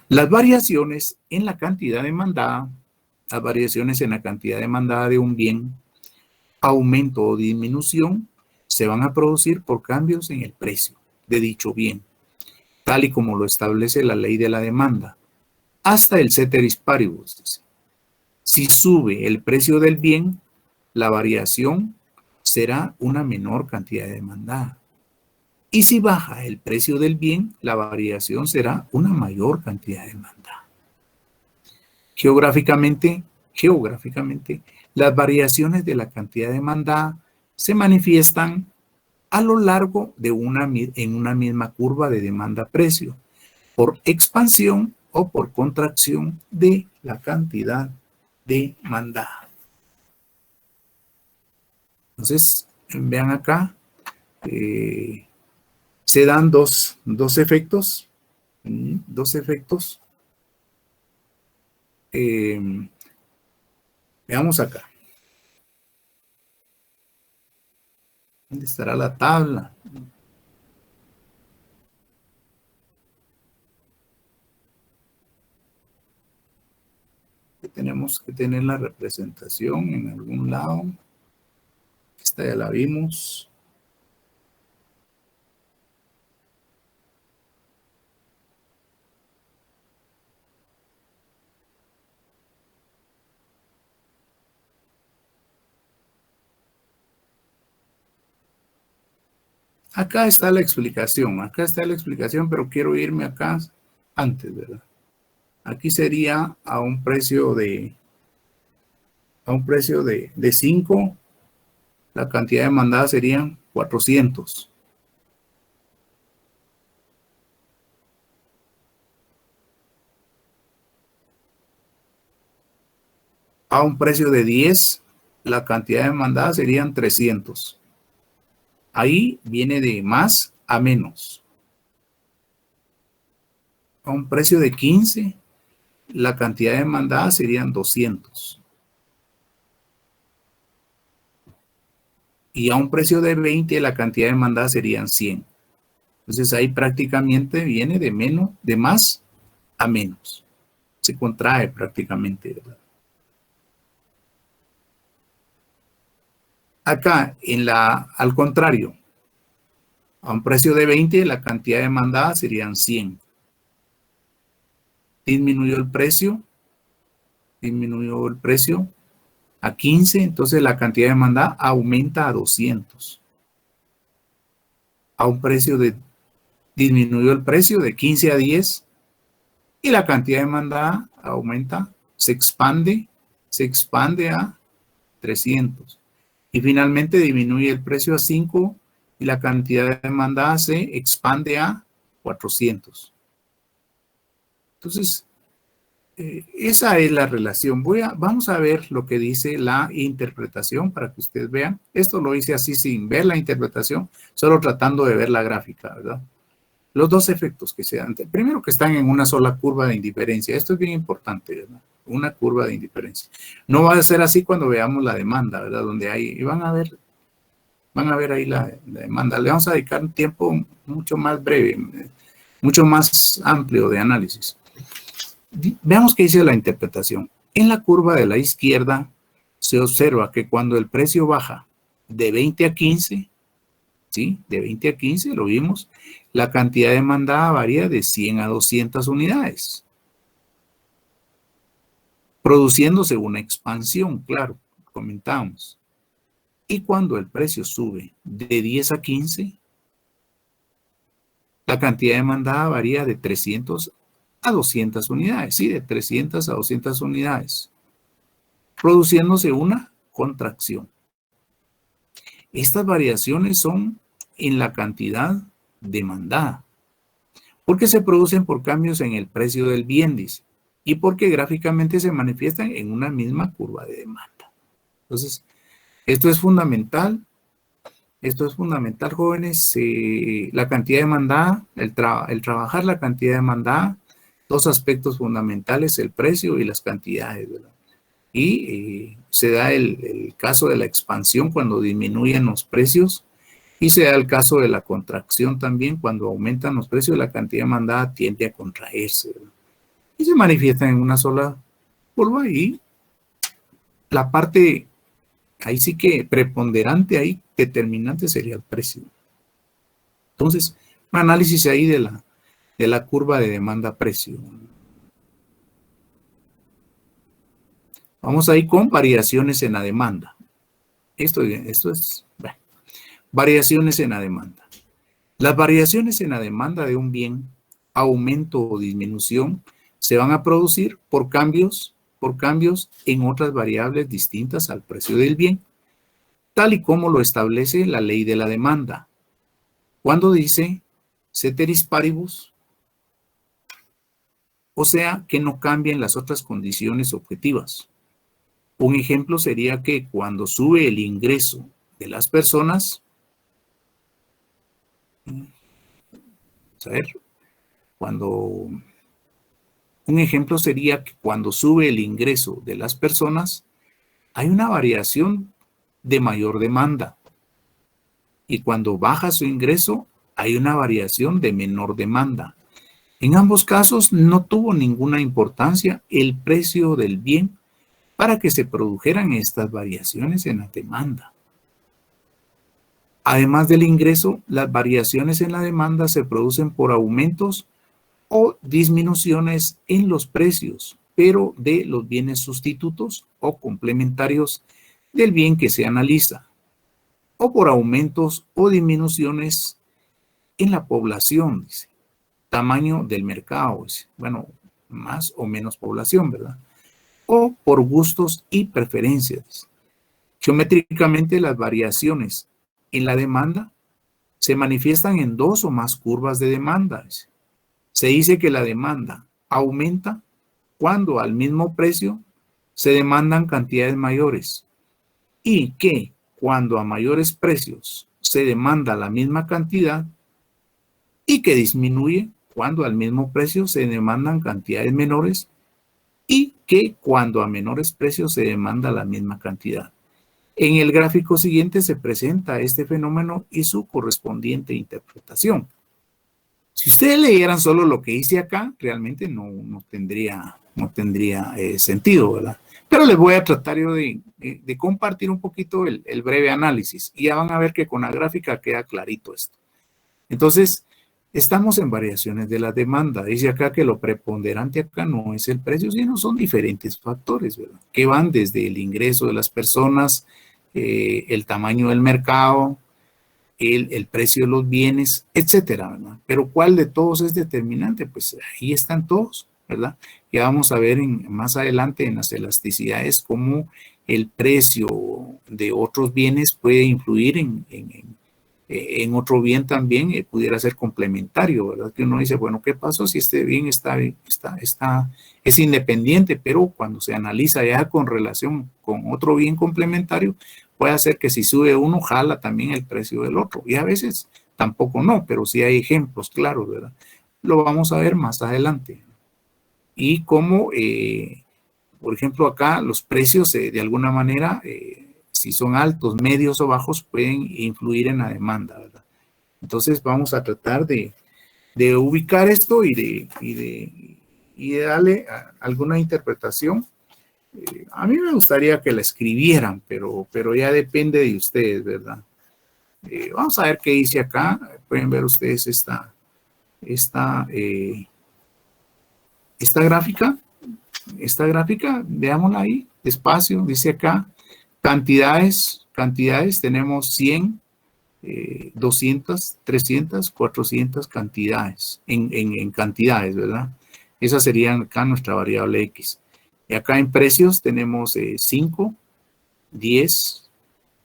Las variaciones en la cantidad demandada, las variaciones en la cantidad demandada de un bien, aumento o disminución, se van a producir por cambios en el precio de dicho bien, tal y como lo establece la ley de la demanda, hasta el ceteris paribus. Si sube el precio del bien, la variación será una menor cantidad demandada. Y si baja el precio del bien, la variación será una mayor cantidad demandada. Geográficamente, las variaciones de la cantidad demandada se manifiestan a lo largo de en una misma curva de demanda-precio, por expansión o por contracción de la cantidad demandada. Entonces, vean acá, se dan dos efectos, veamos acá. ¿Dónde estará la tabla? Tenemos que tener la representación en algún lado. Esta ya la vimos. Acá está la explicación, pero quiero irme acá antes, ¿verdad? Aquí sería a un precio de 5, la cantidad demandada serían 400. A un precio de 10, la cantidad demandada serían 300. Ahí viene de más a menos. A un precio de 15, la cantidad demandada serían 200. Y a un precio de 20, la cantidad demandada serían 100. Entonces ahí prácticamente viene de más a menos. Se contrae prácticamente, ¿verdad? Acá, al contrario, a un precio de 20, la cantidad demandada serían 100. Disminuyó el precio a 15, entonces la cantidad demandada aumenta a 200. A un precio disminuyó el precio de 15 a 10 y la cantidad demandada aumenta, se expande a 300. Y finalmente disminuye el precio a 5 y la cantidad demandada se expande a 400. Entonces, esa es la relación. Vamos a ver lo que dice la interpretación para que ustedes vean. Esto lo hice así sin ver la interpretación, solo tratando de ver la gráfica, ¿verdad? Los dos efectos que se dan. Primero, que están en una sola curva de indiferencia. Esto es bien importante, ¿verdad? Una curva de indiferencia. No va a ser así cuando veamos la demanda, ¿verdad? Donde hay, y van a ver ahí la demanda. Le vamos a dedicar un tiempo mucho más breve, mucho más amplio de análisis. Veamos qué dice la interpretación. En la curva de la izquierda se observa que cuando el precio baja de 20 a 15, ¿sí? De 20 a 15, lo vimos, la cantidad demandada varía de 100 a 200 unidades, produciéndose una expansión, claro, comentamos. Y cuando el precio sube de 10 a 15, la cantidad demandada varía de 300 a 200 unidades, sí, de 300 a 200 unidades, produciéndose una contracción. Estas variaciones son en la cantidad demandada, porque se producen por cambios en el precio del bien, dice, y porque gráficamente se manifiestan en una misma curva de demanda. Entonces, esto es fundamental, jóvenes, la cantidad demandada, el trabajar la cantidad demandada, dos aspectos fundamentales, el precio y las cantidades, ¿verdad? Y se da el caso de la expansión cuando disminuyen los precios, y se da el caso de la contracción también cuando aumentan los precios, la cantidad demandada tiende a contraerse, ¿verdad? Y se manifiesta en una sola curva, y la parte, ahí sí que preponderante, ahí determinante sería el precio. Entonces, un análisis ahí de la curva de demanda-precio. Vamos ahí con variaciones en la demanda. Esto es, bueno, variaciones en la demanda. Las variaciones en la demanda de un bien, aumento o disminución, se van a producir por cambios en otras variables distintas al precio del bien, tal y como lo establece la ley de la demanda, cuando dice ceteris paribus, o sea, que no cambien las otras condiciones objetivas. Un ejemplo sería que cuando sube el ingreso de las personas, a ver, un ejemplo sería que cuando sube el ingreso de las personas, hay una variación de mayor demanda. Y cuando baja su ingreso, hay una variación de menor demanda. En ambos casos no tuvo ninguna importancia el precio del bien para que se produjeran estas variaciones en la demanda. Además del ingreso, las variaciones en la demanda se producen por aumentos o disminuciones en los precios, pero de los bienes sustitutos o complementarios del bien que se analiza, o por aumentos o disminuciones en la población, dice, tamaño del mercado, dice, bueno, más o menos población, ¿verdad? O por gustos y preferencias. Geométricamente, las variaciones en la demanda se manifiestan en dos o más curvas de demanda. Se dice que la demanda aumenta cuando al mismo precio se demandan cantidades mayores, y que cuando a mayores precios se demanda la misma cantidad, y que disminuye cuando al mismo precio se demandan cantidades menores, y que cuando a menores precios se demanda la misma cantidad. En el gráfico siguiente se presenta este fenómeno y su correspondiente interpretación. Si ustedes leyeran solo lo que hice acá, realmente no tendría sentido, ¿verdad? Pero les voy a tratar yo de compartir un poquito el breve análisis, y ya van a ver que con la gráfica queda clarito esto. Entonces, estamos en variaciones de la demanda. Dice acá que lo preponderante acá no es el precio, sino son diferentes factores, ¿verdad? Que van desde el ingreso de las personas, el tamaño del mercado, el precio de los bienes, etcétera, ¿verdad? Pero ¿cuál de todos es determinante? Pues ahí están todos, ¿verdad? Ya vamos a ver más adelante en las elasticidades cómo el precio de otros bienes puede influir en en otro bien también pudiera ser complementario, ¿verdad? Que uno dice, bueno, ¿qué pasó si este bien es independiente, pero cuando se analiza ya con relación con otro bien complementario, puede hacer que si sube uno, jala también el precio del otro. Y a veces tampoco no, pero sí hay ejemplos claros, ¿verdad? Lo vamos a ver más adelante. Y cómo, por ejemplo, acá los precios de alguna manera, si son altos, medios o bajos, pueden influir en la demanda, ¿verdad? Entonces vamos a tratar de ubicar esto y de darle alguna interpretación. A mí me gustaría que la escribieran, pero ya depende de ustedes, ¿verdad? Vamos a ver qué dice acá. Pueden ver ustedes esta gráfica. Esta gráfica, veámosla ahí, despacio, dice acá, cantidades, tenemos 100, 200, 300, 400 cantidades, en cantidades, ¿verdad? Esas serían acá nuestra variable X. Y acá en precios tenemos 5, 10,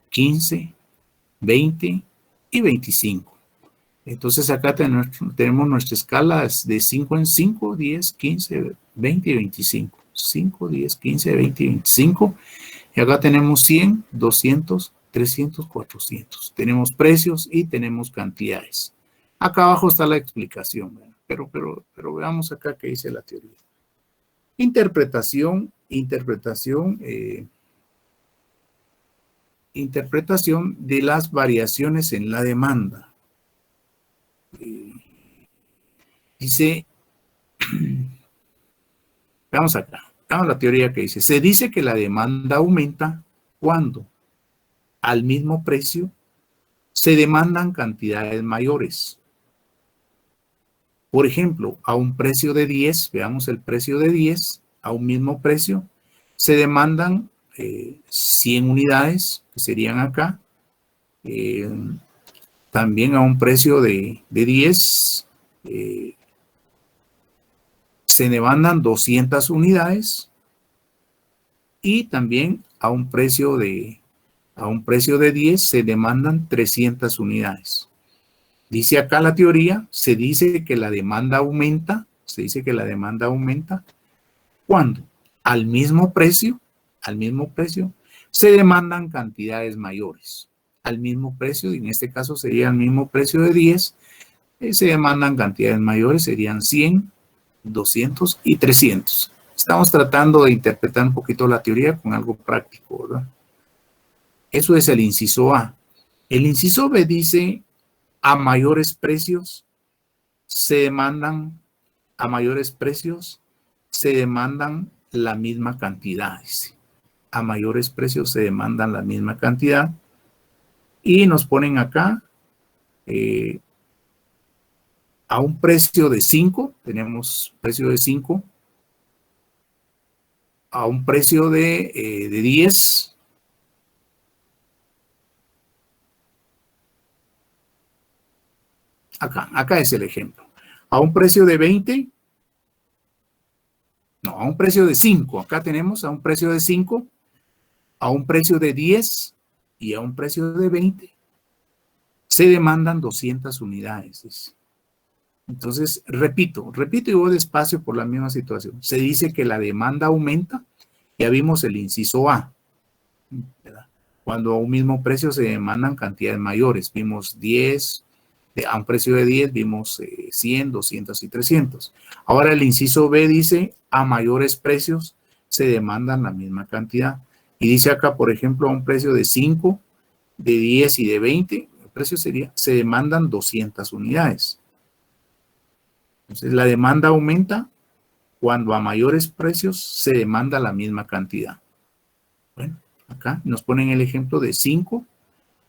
15, 20 y 25. Entonces acá tenemos nuestra escala de 5 en 5, 10, 15, 20 y 25. 5, 10, 15, 20 y 25. Y acá tenemos 100, 200, 300, 400. Tenemos precios y tenemos cantidades. Acá abajo está la explicación, ¿verdad? Pero veamos acá qué dice la teoría. Interpretación de las variaciones en la demanda. Dice, veamos acá, veamos la teoría que dice, se dice que la demanda aumenta cuando al mismo precio se demandan cantidades mayores. Por ejemplo, a un precio de 10, veamos el precio de 10, a un mismo precio, se demandan 100 unidades, que serían acá. También a un precio de 10, se demandan 200 unidades. Y también a un precio de 10 se demandan 300 unidades. Dice acá la teoría, se dice que la demanda aumenta, cuando al mismo precio, se demandan cantidades mayores. Al mismo precio, y en este caso sería el mismo precio de 10, se demandan cantidades mayores, serían 100, 200 y 300. Estamos tratando de interpretar un poquito la teoría con algo práctico, ¿verdad? Eso es el inciso A. El inciso B dice, a mayores precios se demandan la misma cantidad. Dice. A mayores precios se demandan la misma cantidad. Y nos ponen acá, a un precio de 5, tenemos precio de 5, a un precio de 10, acá es el ejemplo. A un precio de 20, no, a un precio de 5, acá tenemos a un precio de 5, a un precio de 10 y a un precio de 20, se demandan 200 unidades. Entonces, repito y voy despacio por la misma situación. Se dice que la demanda aumenta, ya vimos el inciso A, ¿verdad? Cuando a un mismo precio se demandan cantidades mayores, vimos 10, a un precio de 10 vimos 100, 200 y 300. Ahora el inciso B dice, a mayores precios se demandan la misma cantidad. Y dice acá, por ejemplo, a un precio de 5, de 10 y de 20, el precio sería, se demandan 200 unidades. Entonces la demanda aumenta cuando a mayores precios se demanda la misma cantidad. Bueno, acá nos ponen el ejemplo de 5,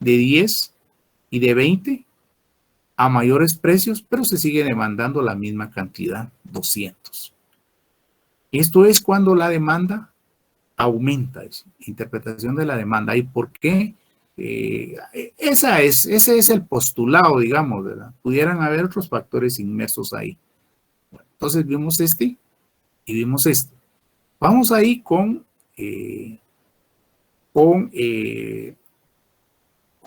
de 10 y de 20 a mayores precios, pero se sigue demandando la misma cantidad, 200. Esto es cuando la demanda aumenta, es interpretación de la demanda. ¿Y por qué? Ese es el postulado, digamos, ¿verdad? Pudieran haber otros factores inmersos ahí. Bueno, entonces vimos este y vimos este. Vamos ahí con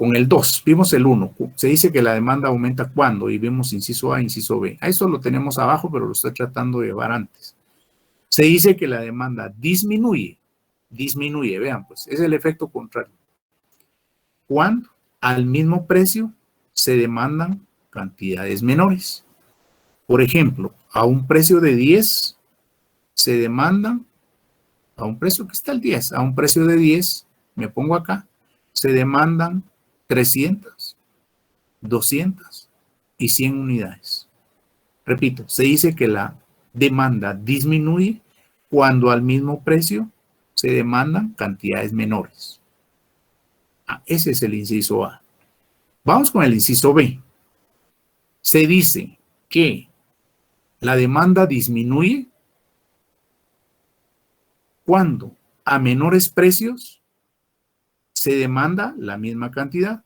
con el 2, vimos el 1. Se dice que la demanda aumenta cuando, y vemos inciso A, inciso B. A esto lo tenemos abajo, pero lo estoy tratando de llevar antes. Se dice que la demanda disminuye, vean, pues, es el efecto contrario. Cuando al mismo precio se demandan cantidades menores. Por ejemplo, a un precio de 10 se demandan, a un precio que está el 10, a un precio de 10, me pongo acá, se demandan 300, 200 y 100 unidades. Repito, se dice que la demanda disminuye cuando al mismo precio se demandan cantidades menores. Ese es el inciso A. Vamos con el inciso B. Se dice que la demanda disminuye cuando a menores precios se demanda la misma cantidad.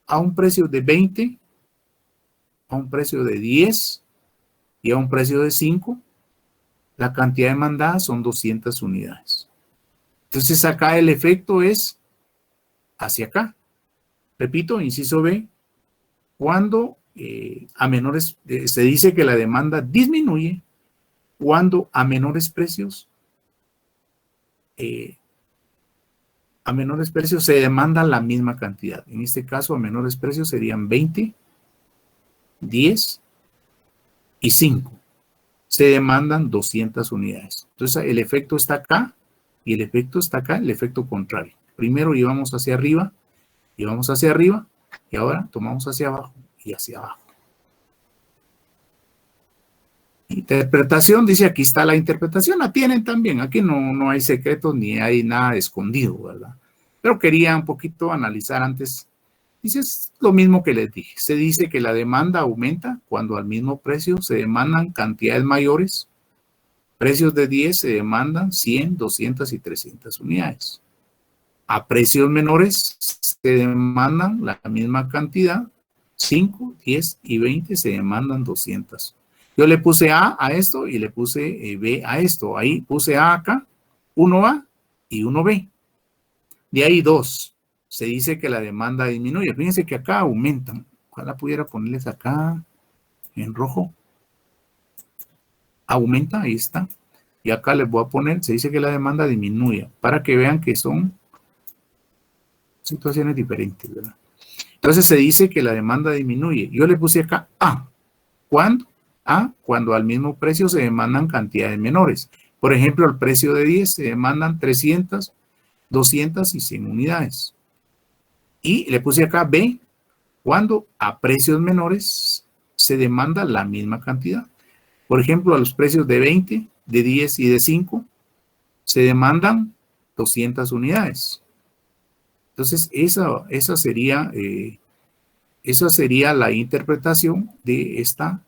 A un precio de 20, a un precio de 10 y a un precio de 5, la cantidad demandada son 200 unidades. Entonces acá el efecto es hacia acá. Repito, inciso B, cuando a menores, se dice que la demanda disminuye cuando a menores precios se demanda la misma cantidad. En este caso, a menores precios serían 20, 10 y 5. Se demandan 200 unidades. Entonces, el efecto está acá y el efecto está acá, el efecto contrario. Primero llevamos hacia arriba, llevamos hacia arriba y ahora tomamos hacia abajo y hacia abajo. Interpretación, dice aquí está la interpretación, la tienen también, aquí no hay secretos ni hay nada escondido, ¿verdad? Pero quería un poquito analizar antes. Dice, es lo mismo que les dije, se dice que la demanda aumenta cuando al mismo precio se demandan cantidades mayores, precios de 10 se demandan 100, 200 y 300 unidades. A precios menores se demandan la misma cantidad, 5, 10 y 20 se demandan 200. Yo le puse A a esto y le puse B a esto. Ahí puse A acá, 1A y 1B. De ahí 2. Se dice que la demanda disminuye. Fíjense que acá aumentan. Ojalá pudiera ponerles acá en rojo. Aumenta, ahí está. Y acá les voy a poner, se dice que la demanda disminuye. Para que vean que son situaciones diferentes, ¿verdad? Entonces se dice que la demanda disminuye. Yo le puse acá A. ¿Cuándo? A, cuando al mismo precio se demandan cantidades menores. Por ejemplo, al precio de 10 se demandan 300, 200 y 100 unidades. Y le puse acá B, cuando a precios menores se demanda la misma cantidad. Por ejemplo, a los precios de 20, de 10 y de 5 se demandan 200 unidades. Entonces, esa sería la interpretación de esta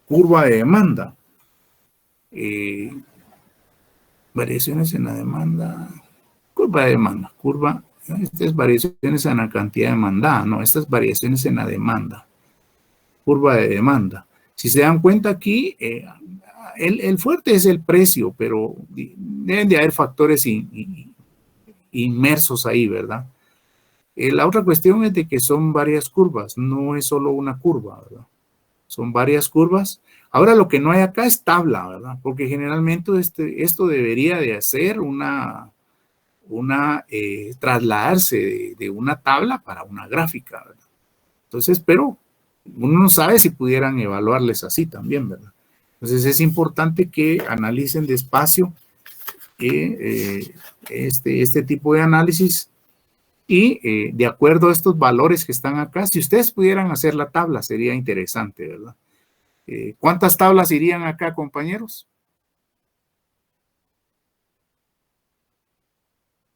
curva de demanda. Variaciones en la demanda, curva de demanda, estas es variaciones en la cantidad demandada, no, estas variaciones en la demanda, curva de demanda. Si se dan cuenta aquí, el fuerte es el precio, pero deben de haber factores inmersos ahí, ¿verdad? La otra cuestión es de que son varias curvas, no es solo una curva, ¿verdad? Son varias curvas. Ahora lo que no hay acá es tabla, ¿verdad? Porque generalmente esto debería de hacer trasladarse de una tabla para una gráfica, ¿verdad? Entonces, pero uno no sabe si pudieran evaluarles así también, ¿verdad? Entonces es importante que analicen despacio este tipo de análisis. Y de acuerdo a estos valores que están acá, si ustedes pudieran hacer la tabla, sería interesante, ¿verdad? ¿Cuántas tablas irían acá, compañeros?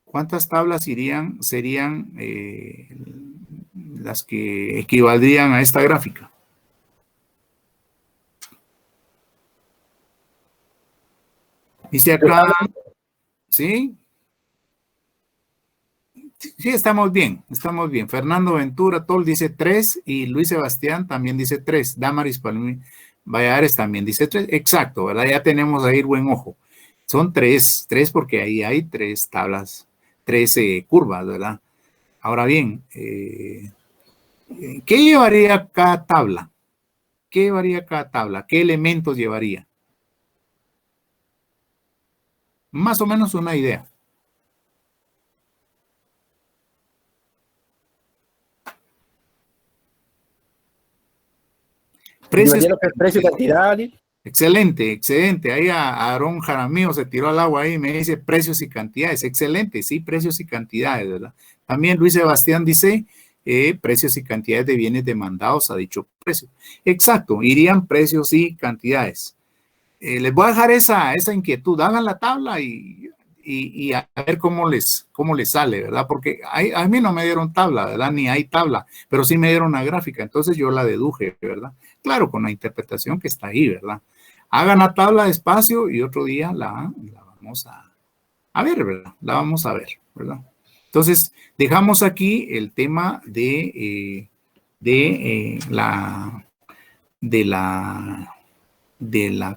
¿Cuántas tablas serían las que equivaldrían a esta gráfica? Dice acá, ¿sí? Sí, estamos bien, estamos bien. Fernando Ventura Tol dice 3 y Luis Sebastián también dice 3. Damaris Palmi Valladares también dice 3. Exacto, ¿verdad? Ya tenemos ahí buen ojo. Son 3 porque ahí hay 3 tablas. curvas, ¿verdad? Ahora bien, ¿qué llevaría cada tabla? ¿Qué llevaría cada tabla? ¿Qué elementos llevaría? Más o menos una idea. Precios. Precio, cantidad. Excelente, excelente. Ahí Aarón Jaramillo se tiró al agua ahí y me dice precios y cantidades. Excelente, sí, precios y cantidades, ¿verdad? También Luis Sebastián dice precios y cantidades de bienes demandados a dicho precio. Exacto, irían precios y cantidades. Les voy a dejar esa inquietud. Hagan la tabla y a ver cómo les sale, ¿verdad? Porque a mí no me dieron tabla, ¿verdad? Ni hay tabla, pero sí me dieron una gráfica. Entonces yo la deduje, ¿verdad? Claro, con la interpretación que está ahí, ¿verdad? Hagan la tabla despacio y otro día la vamos a ver, ¿verdad? La vamos a ver, ¿verdad? Entonces, dejamos aquí el tema de la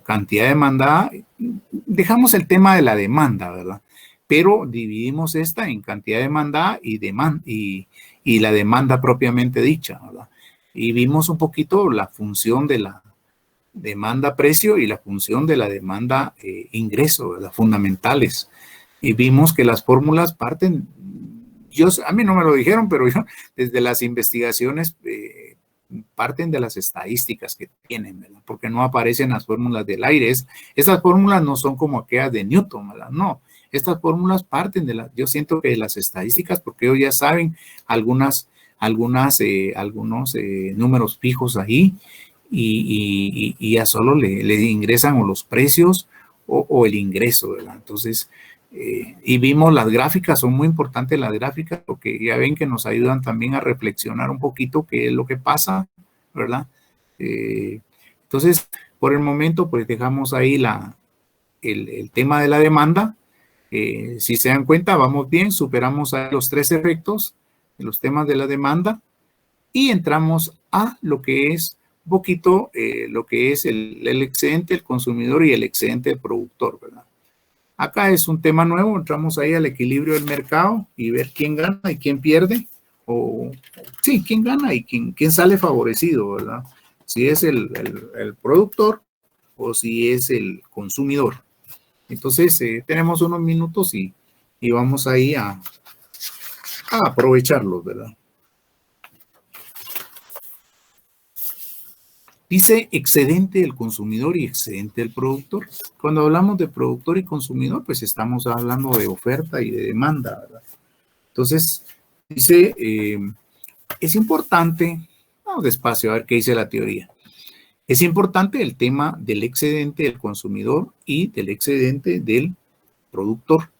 cantidad demandada. Dejamos el tema de la demanda, ¿verdad? Pero dividimos esta en cantidad demandada y la demanda propiamente dicha, ¿verdad? Y vimos un poquito la función de la demanda-precio y la función de la demanda-ingreso, ¿verdad? Fundamentales. Y vimos que las fórmulas parten, a mí no me lo dijeron, pero yo desde las investigaciones parten de las estadísticas que tienen, ¿verdad? Porque no aparecen las fórmulas del aire. Esas fórmulas no son como aquellas de Newton, ¿verdad? No, estas fórmulas parten yo siento que de las estadísticas, porque ellos ya saben algunos números fijos ahí y ya solo le ingresan o los precios o el ingreso, ¿verdad? Entonces, y vimos las gráficas, son muy importantes las gráficas porque ya ven que nos ayudan también a reflexionar un poquito qué es lo que pasa, ¿verdad? Entonces, por el momento, pues dejamos ahí el tema de la demanda. Si se dan cuenta, vamos bien, superamos a los 3 efectos de los temas de la demanda y entramos a lo que es un poquito lo que es el excedente del consumidor y el excedente del productor, ¿verdad? Acá es un tema nuevo, entramos ahí al equilibrio del mercado y ver quién gana y quién pierde, sí, quién gana y quién sale favorecido, ¿verdad? Si es el productor o si es el consumidor. Entonces, tenemos unos minutos y vamos ahí a aprovecharlos, ¿verdad? Dice excedente del consumidor y excedente del productor. Cuando hablamos de productor y consumidor, pues estamos hablando de oferta y de demanda, ¿verdad? Entonces, dice, es importante, vamos despacio a ver qué dice la teoría. Es importante el tema del excedente del consumidor y del excedente del productor.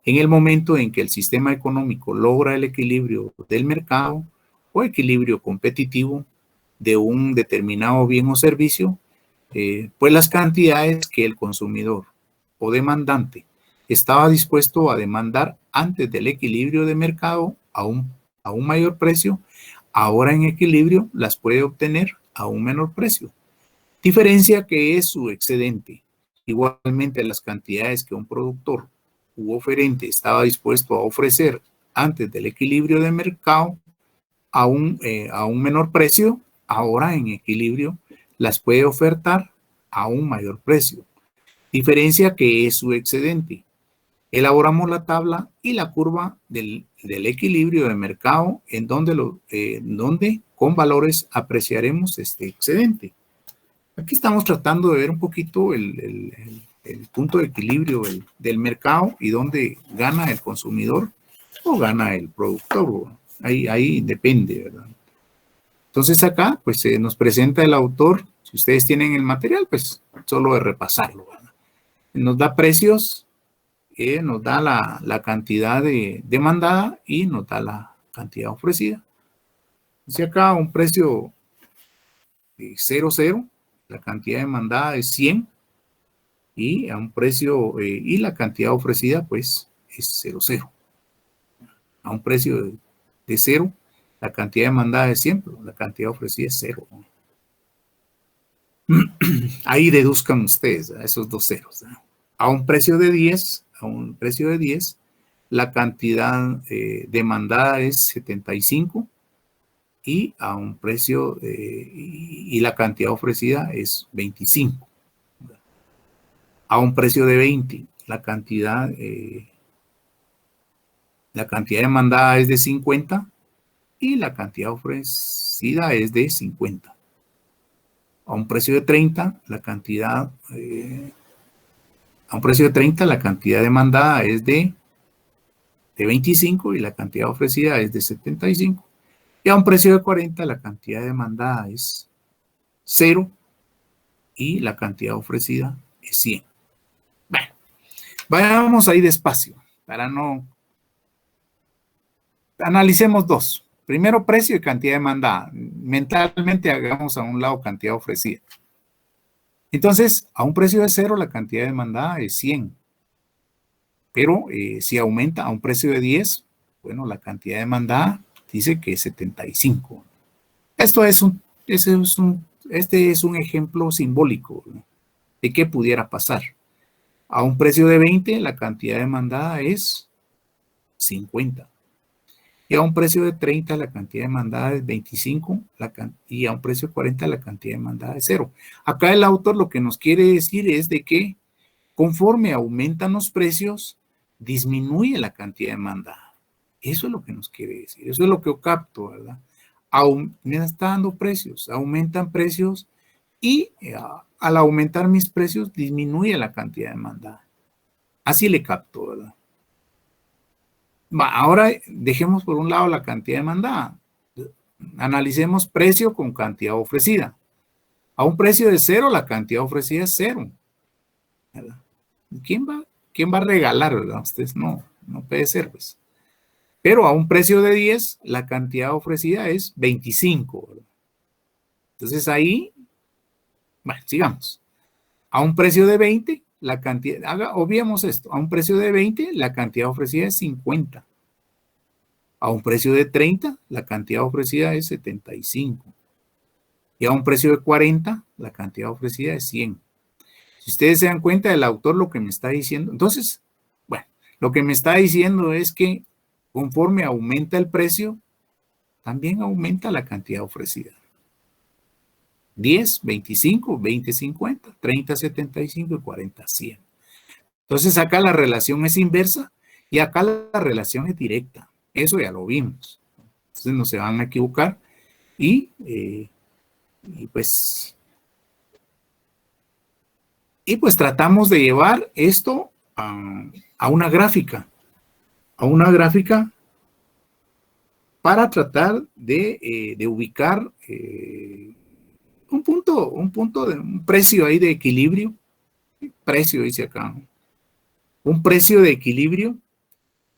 En el momento en que el sistema económico logra el equilibrio del mercado o equilibrio competitivo de un determinado bien o servicio, pues las cantidades que el consumidor o demandante estaba dispuesto a demandar antes del equilibrio de mercado a un mayor precio, ahora en equilibrio las puede obtener a un menor precio. Diferencia que es su excedente. Igualmente las cantidades que un productor u oferente estaba dispuesto a ofrecer antes del equilibrio de mercado a un menor precio, ahora en equilibrio las puede ofertar a un mayor precio. Diferencia que es su excedente. Elaboramos la tabla y la curva del equilibrio de mercado en donde con valores apreciaremos este excedente. Aquí estamos tratando de ver un poquito el punto de equilibrio del mercado y dónde gana el consumidor o gana el productor. Ahí depende, ¿verdad? Entonces acá, pues nos presenta el autor, si ustedes tienen el material, pues solo de repasarlo, ¿verdad? Nos da precios, nos da la cantidad demandada y nos da la cantidad ofrecida. Dice acá un precio de 0,0, la cantidad demandada es 100 y a un precio, y la cantidad ofrecida pues es 0,0. A un precio de 0, la cantidad demandada es 100, pero la cantidad ofrecida es 0. Ahí deduzcan ustedes esos dos ceros. A un precio de 10, la cantidad demandada es 75 y a un precio y la cantidad ofrecida es 25. A un precio de 20, la cantidad demandada es de 50 y la cantidad ofrecida es de 50. A un precio de 30, la cantidad demandada es de 25 y la cantidad ofrecida es de 75. Y a un precio de 40, la cantidad demandada es 0 y la cantidad ofrecida es 100. Bueno, vayamos ahí despacio para no... Analicemos dos. Primero, precio y cantidad demandada. Mentalmente hagamos a un lado cantidad ofrecida. Entonces, a un precio de 0, la cantidad demandada es 100. Pero si aumenta a un precio de 10, bueno, la cantidad demandada dice que es 75. Este es un ejemplo simbólico, ¿no?, de qué pudiera pasar. A un precio de 20, la cantidad demandada es 50. Y a un precio de 30, la cantidad demandada es 25. Y a un precio de 40, la cantidad demandada es 0. Acá el autor lo que nos quiere decir es de que conforme aumentan los precios, disminuye la cantidad demandada. Eso es lo que nos quiere decir. Eso es lo que yo capto, ¿verdad? Me está dando precios, aumentan precios y al aumentar mis precios disminuye la cantidad demandada. Así le capto, ¿verdad? Ahora dejemos por un lado la cantidad demandada. Analicemos precio con cantidad ofrecida. A un precio de 0, la cantidad ofrecida es 0. ¿Verdad? ¿Quién va a regalar, verdad? Ustedes no puede ser, pues. Pero a un precio de 10, la cantidad ofrecida es 25. ¿Verdad? Entonces ahí, bueno, sigamos. A un precio de 20, la cantidad, obviemos esto, a un precio de 20, la cantidad ofrecida es 50. A un precio de 30, la cantidad ofrecida es 75. Y a un precio de 40, la cantidad ofrecida es 100. Si ustedes se dan cuenta, el autor lo que me está diciendo, entonces, bueno, lo que me está diciendo es que conforme aumenta el precio, también aumenta la cantidad ofrecida. 10, 25, 20, 50, 30, 75 y 40, 100. Entonces acá la relación es inversa y acá la relación es directa. Eso ya lo vimos. Entonces no se van a equivocar y pues tratamos de llevar esto a una gráfica. A una gráfica para tratar de ubicar un punto de un precio ahí de equilibrio. Precio dice acá. Un precio de equilibrio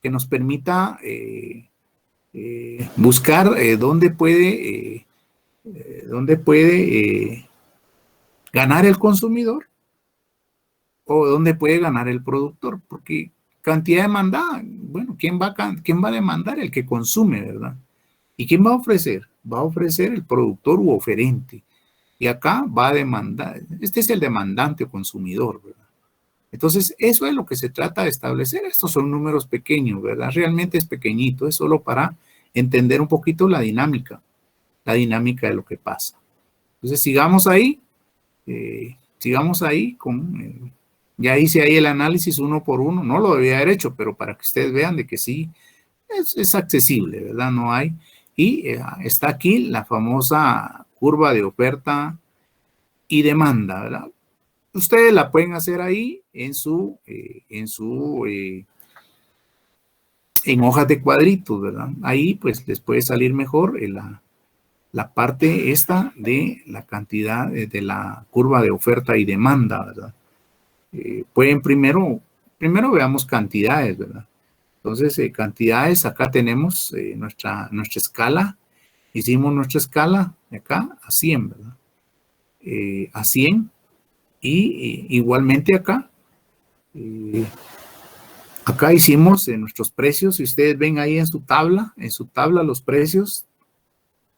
que nos permita buscar dónde puede ganar el consumidor o dónde puede ganar el productor, porque cantidad demandada, bueno, ¿quién va a demandar? El que consume, ¿verdad? ¿Y quién va a ofrecer? Va a ofrecer el productor u oferente. Y acá va a demandar, este es el demandante o consumidor, ¿verdad? Entonces, eso es lo que se trata de establecer. Estos son números pequeños, ¿verdad? Realmente es pequeñito, es solo para entender un poquito la dinámica de lo que pasa. Entonces, sigamos ahí ya hice ahí el análisis uno por uno. No lo debía haber hecho, pero para que ustedes vean de que sí, es accesible, ¿verdad? No hay. Y está aquí la famosa curva de oferta y demanda, ¿verdad? Ustedes la pueden hacer ahí en hojas de cuadritos, ¿verdad? Ahí pues les puede salir mejor la parte esta de la cantidad de la curva de oferta y demanda, ¿verdad? Pueden primero veamos cantidades, ¿verdad? Entonces, cantidades, acá tenemos nuestra escala. Hicimos nuestra escala de acá a 100, ¿verdad? A 100. Y igualmente acá hicimos nuestros precios. Si ustedes ven ahí en su tabla los precios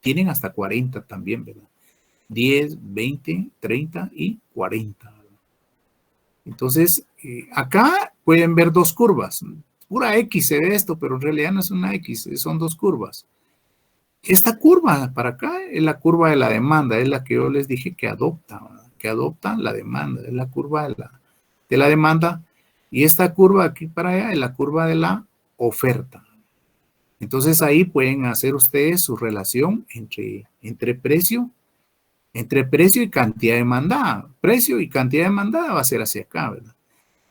tienen hasta 40 también, ¿verdad? 10, 20, 30 y 40. ¿Verdad? Entonces, acá pueden ver dos curvas. pura X se ve esto, pero en realidad no es una X, son dos curvas. Esta curva para acá es la curva de la demanda, es la que yo les dije que adopta la demanda, es la curva de la demanda, y esta curva aquí para allá es la curva de la oferta. Entonces ahí pueden hacer ustedes su relación entre precio y cantidad demandada. Precio y cantidad demandada va a ser hacia acá, ¿verdad?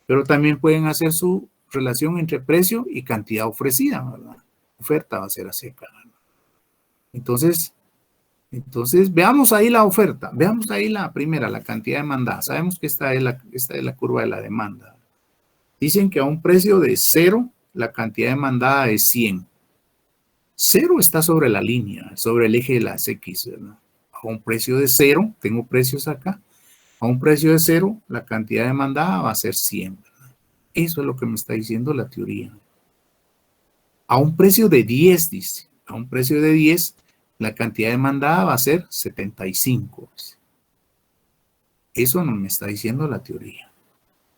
Pero también pueden hacer su relación entre precio y cantidad ofrecida, ¿verdad? Oferta va a ser hacia acá. Entonces, veamos ahí la oferta. Veamos ahí la primera, la cantidad demandada. Sabemos que esta es la curva de la demanda. Dicen que a un precio de 0, la cantidad demandada es 100. 0 está sobre la línea, sobre el eje de las X, ¿verdad? A un precio de 0, tengo precios acá. A un precio de 0, la cantidad demandada va a ser 100, ¿verdad? Eso es lo que me está diciendo la teoría. A un precio de 10, dice. A un precio de 10, la cantidad demandada va a ser 75. Eso no me está diciendo la teoría.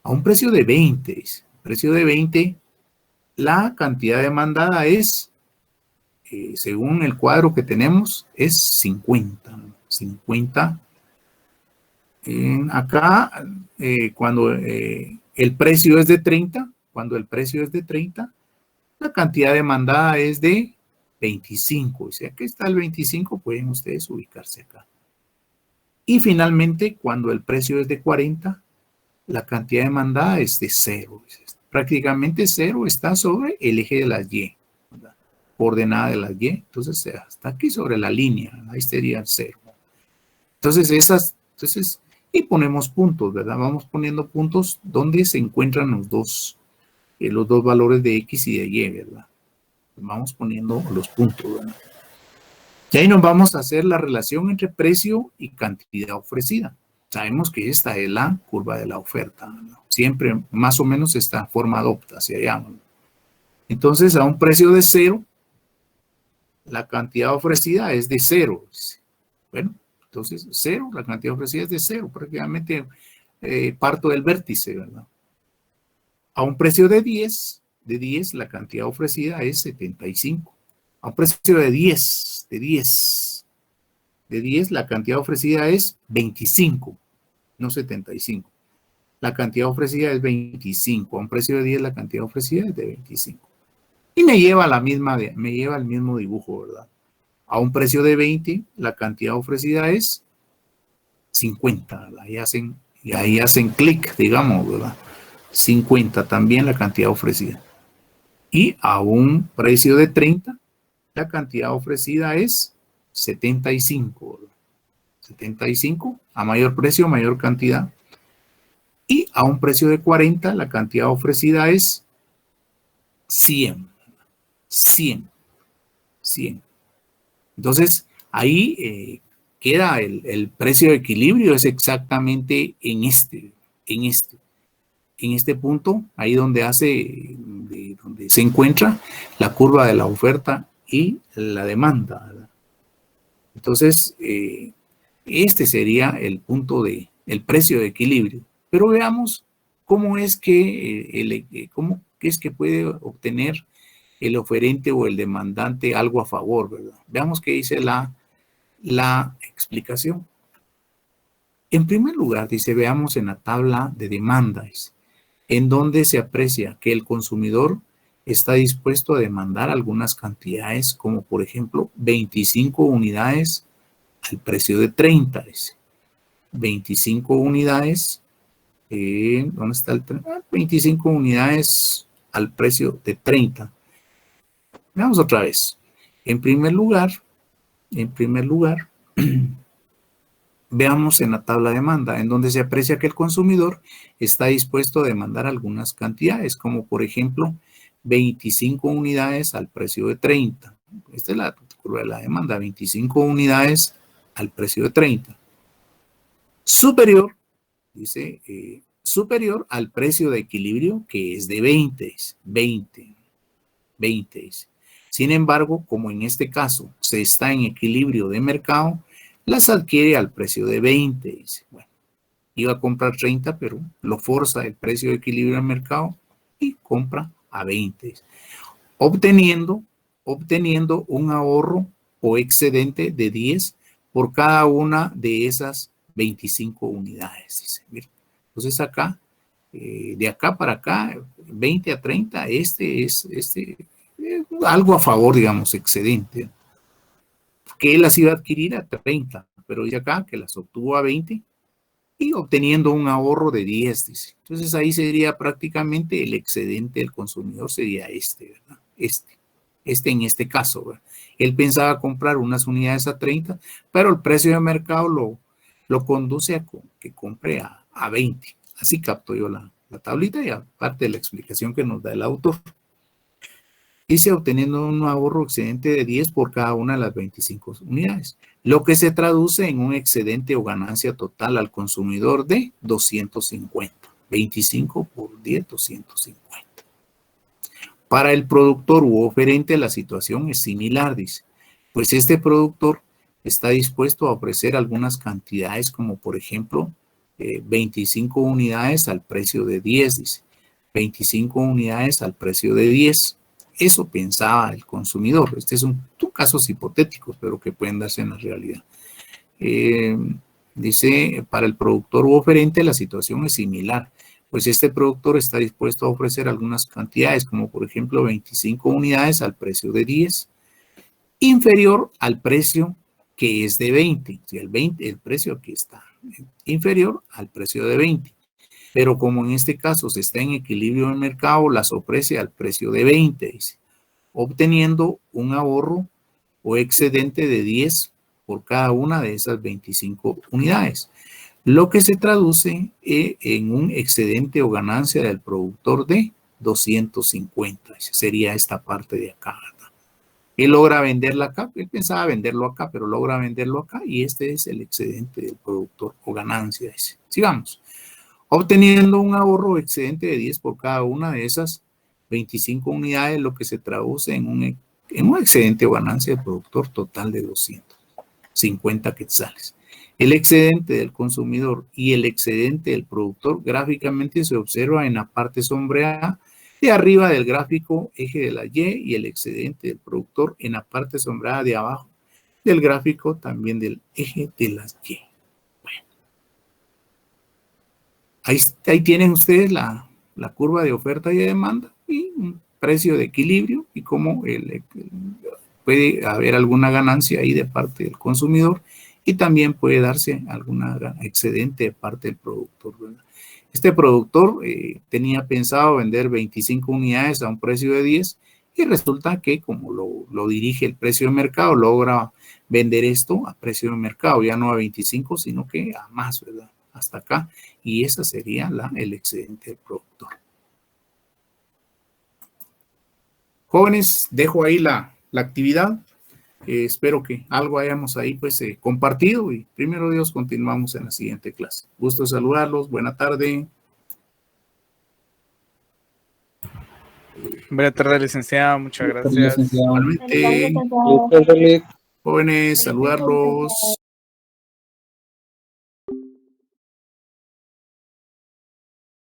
A un precio de 20, dice. Precio de 20, la cantidad demandada es, según el cuadro que tenemos, es 50. 50. Acá, cuando el precio es de 30, la cantidad demandada es de 25. O sea, que está el 25, pueden ustedes ubicarse acá. Y finalmente, cuando el precio es de 40, la cantidad demandada es de 0. Prácticamente 0 está sobre el eje de las Y, ¿verdad? Coordenada de las Y. Entonces, está aquí sobre la línea. Ahí sería 0. Entonces, y ponemos puntos, ¿verdad? Vamos poniendo puntos donde se encuentran los dos valores de X y de Y, ¿verdad? Vamos poniendo los puntos, ¿verdad? Y ahí nos vamos a hacer la relación entre precio y cantidad ofrecida. Sabemos que esta es la curva de la oferta, ¿no? Siempre más o menos esta forma adopta hacia allá, ¿no? Entonces, a un precio de 0, la cantidad ofrecida es de 0. Bueno, entonces 0, la cantidad ofrecida es de 0. Prácticamente parto del vértice, ¿verdad? A un precio de 10, la cantidad ofrecida es 75. A un precio de 10, la cantidad ofrecida es 25, no 75. La cantidad ofrecida es 25. A un precio de 10, la cantidad ofrecida es de 25. Y me lleva al mismo dibujo, ¿verdad? A un precio de 20, la cantidad ofrecida es 50, ¿verdad? Y ahí hacen clic, digamos, ¿verdad? 50 también la cantidad ofrecida. Y a un precio de 30, la cantidad ofrecida es 75. 75, a mayor precio, mayor cantidad. Y a un precio de 40, la cantidad ofrecida es 100. 100. Entonces, ahí queda el precio de equilibrio, es exactamente en este punto, ahí donde se encuentra la curva de la oferta y la demanda, ¿verdad? Entonces, este sería el punto el precio de equilibrio. Pero veamos cómo es que puede obtener el oferente o el demandante algo a favor, ¿verdad? Veamos qué dice la explicación. En primer lugar, dice, veamos en la tabla de demandas, en donde se aprecia que el consumidor está dispuesto a demandar algunas cantidades, como por ejemplo 25 unidades al precio de 30. Dice. 25 unidades, ¿dónde está el 30? 25 unidades al precio de 30. Veamos otra vez. En primer lugar, veamos en la tabla de demanda, en donde se aprecia que el consumidor está dispuesto a demandar algunas cantidades, como por ejemplo 25 unidades al precio de 30. Esta es la curva de la demanda, 25 unidades al precio de 30. Superior, dice, superior al precio de equilibrio, que es de 20. 20. Sin embargo, como en este caso se está en equilibrio de mercado, las adquiere al precio de 20. Dice, bueno, iba a comprar 30, pero lo forza el precio de equilibrio del mercado y compra a 20, obteniendo un ahorro o excedente de 10 por cada una de esas 25 unidades. Dice. Entonces acá, de acá para acá, 20 a 30, este es algo a favor, digamos, excedente. Que él las iba a adquirir a 30, pero dice acá que las obtuvo a 20 y obteniendo un ahorro de 10, dice. Entonces ahí sería prácticamente el excedente del consumidor, sería este, ¿verdad? Este en este caso, ¿verdad? Él pensaba comprar unas unidades a 30, pero el precio de mercado lo conduce a que compre a 20. Así capto yo la tablita y aparte de la explicación que nos da el autor. Dice obteniendo un ahorro excedente de 10 por cada una de las 25 unidades, lo que se traduce en un excedente o ganancia total al consumidor de 250. 25 por 10, 250. Para el productor u oferente la situación es similar, dice, pues este productor está dispuesto a ofrecer algunas cantidades como por ejemplo 25 unidades al precio de 10, dice, 25 unidades al precio de 10. Eso pensaba el consumidor. Este es un casos hipotéticos, pero que pueden darse en la realidad. Dice, para el productor u oferente la situación es similar, pues este productor está dispuesto a ofrecer algunas cantidades, como por ejemplo 25 unidades al precio de 10, inferior al precio que es de 20. Si el precio aquí está inferior al precio de 20. Pero como en este caso se está en equilibrio de mercado, las ofrece al precio de 20, dice, obteniendo un ahorro o excedente de 10 por cada una de esas 25 unidades, lo que se traduce en un excedente o ganancia del productor de 250. Sería esta parte de acá, ¿verdad? Él logra venderla acá, él pensaba venderlo acá, pero logra venderlo acá y este es el excedente del productor o ganancia. Dice. Sigamos. Obteniendo un ahorro excedente de 10 por cada una de esas 25 unidades, lo que se traduce en un excedente o ganancia del productor total de 250 quetzales. El excedente del consumidor y el excedente del productor gráficamente se observa en la parte sombreada de arriba del gráfico eje de la Y y el excedente del productor en la parte sombreada de abajo del gráfico también del eje de las Y. Ahí tienen ustedes la curva de oferta y de demanda y un precio de equilibrio y cómo puede haber alguna ganancia ahí de parte del consumidor y también puede darse alguna excedente de parte del productor, ¿verdad? Este productor tenía pensado vender 25 unidades a un precio de 10 y resulta que como lo dirige el precio de mercado, logra vender esto a precio de mercado, ya no a 25, sino que a más, ¿verdad? Hasta acá, y esa sería el excedente del productor. Jóvenes, dejo ahí la actividad. Espero que algo hayamos ahí pues compartido y primero Dios continuamos en la siguiente clase. Gusto saludarlos, buena tarde. Buena tarde, licenciada, muchas gracias. Igualmente, jóvenes, saludarlos.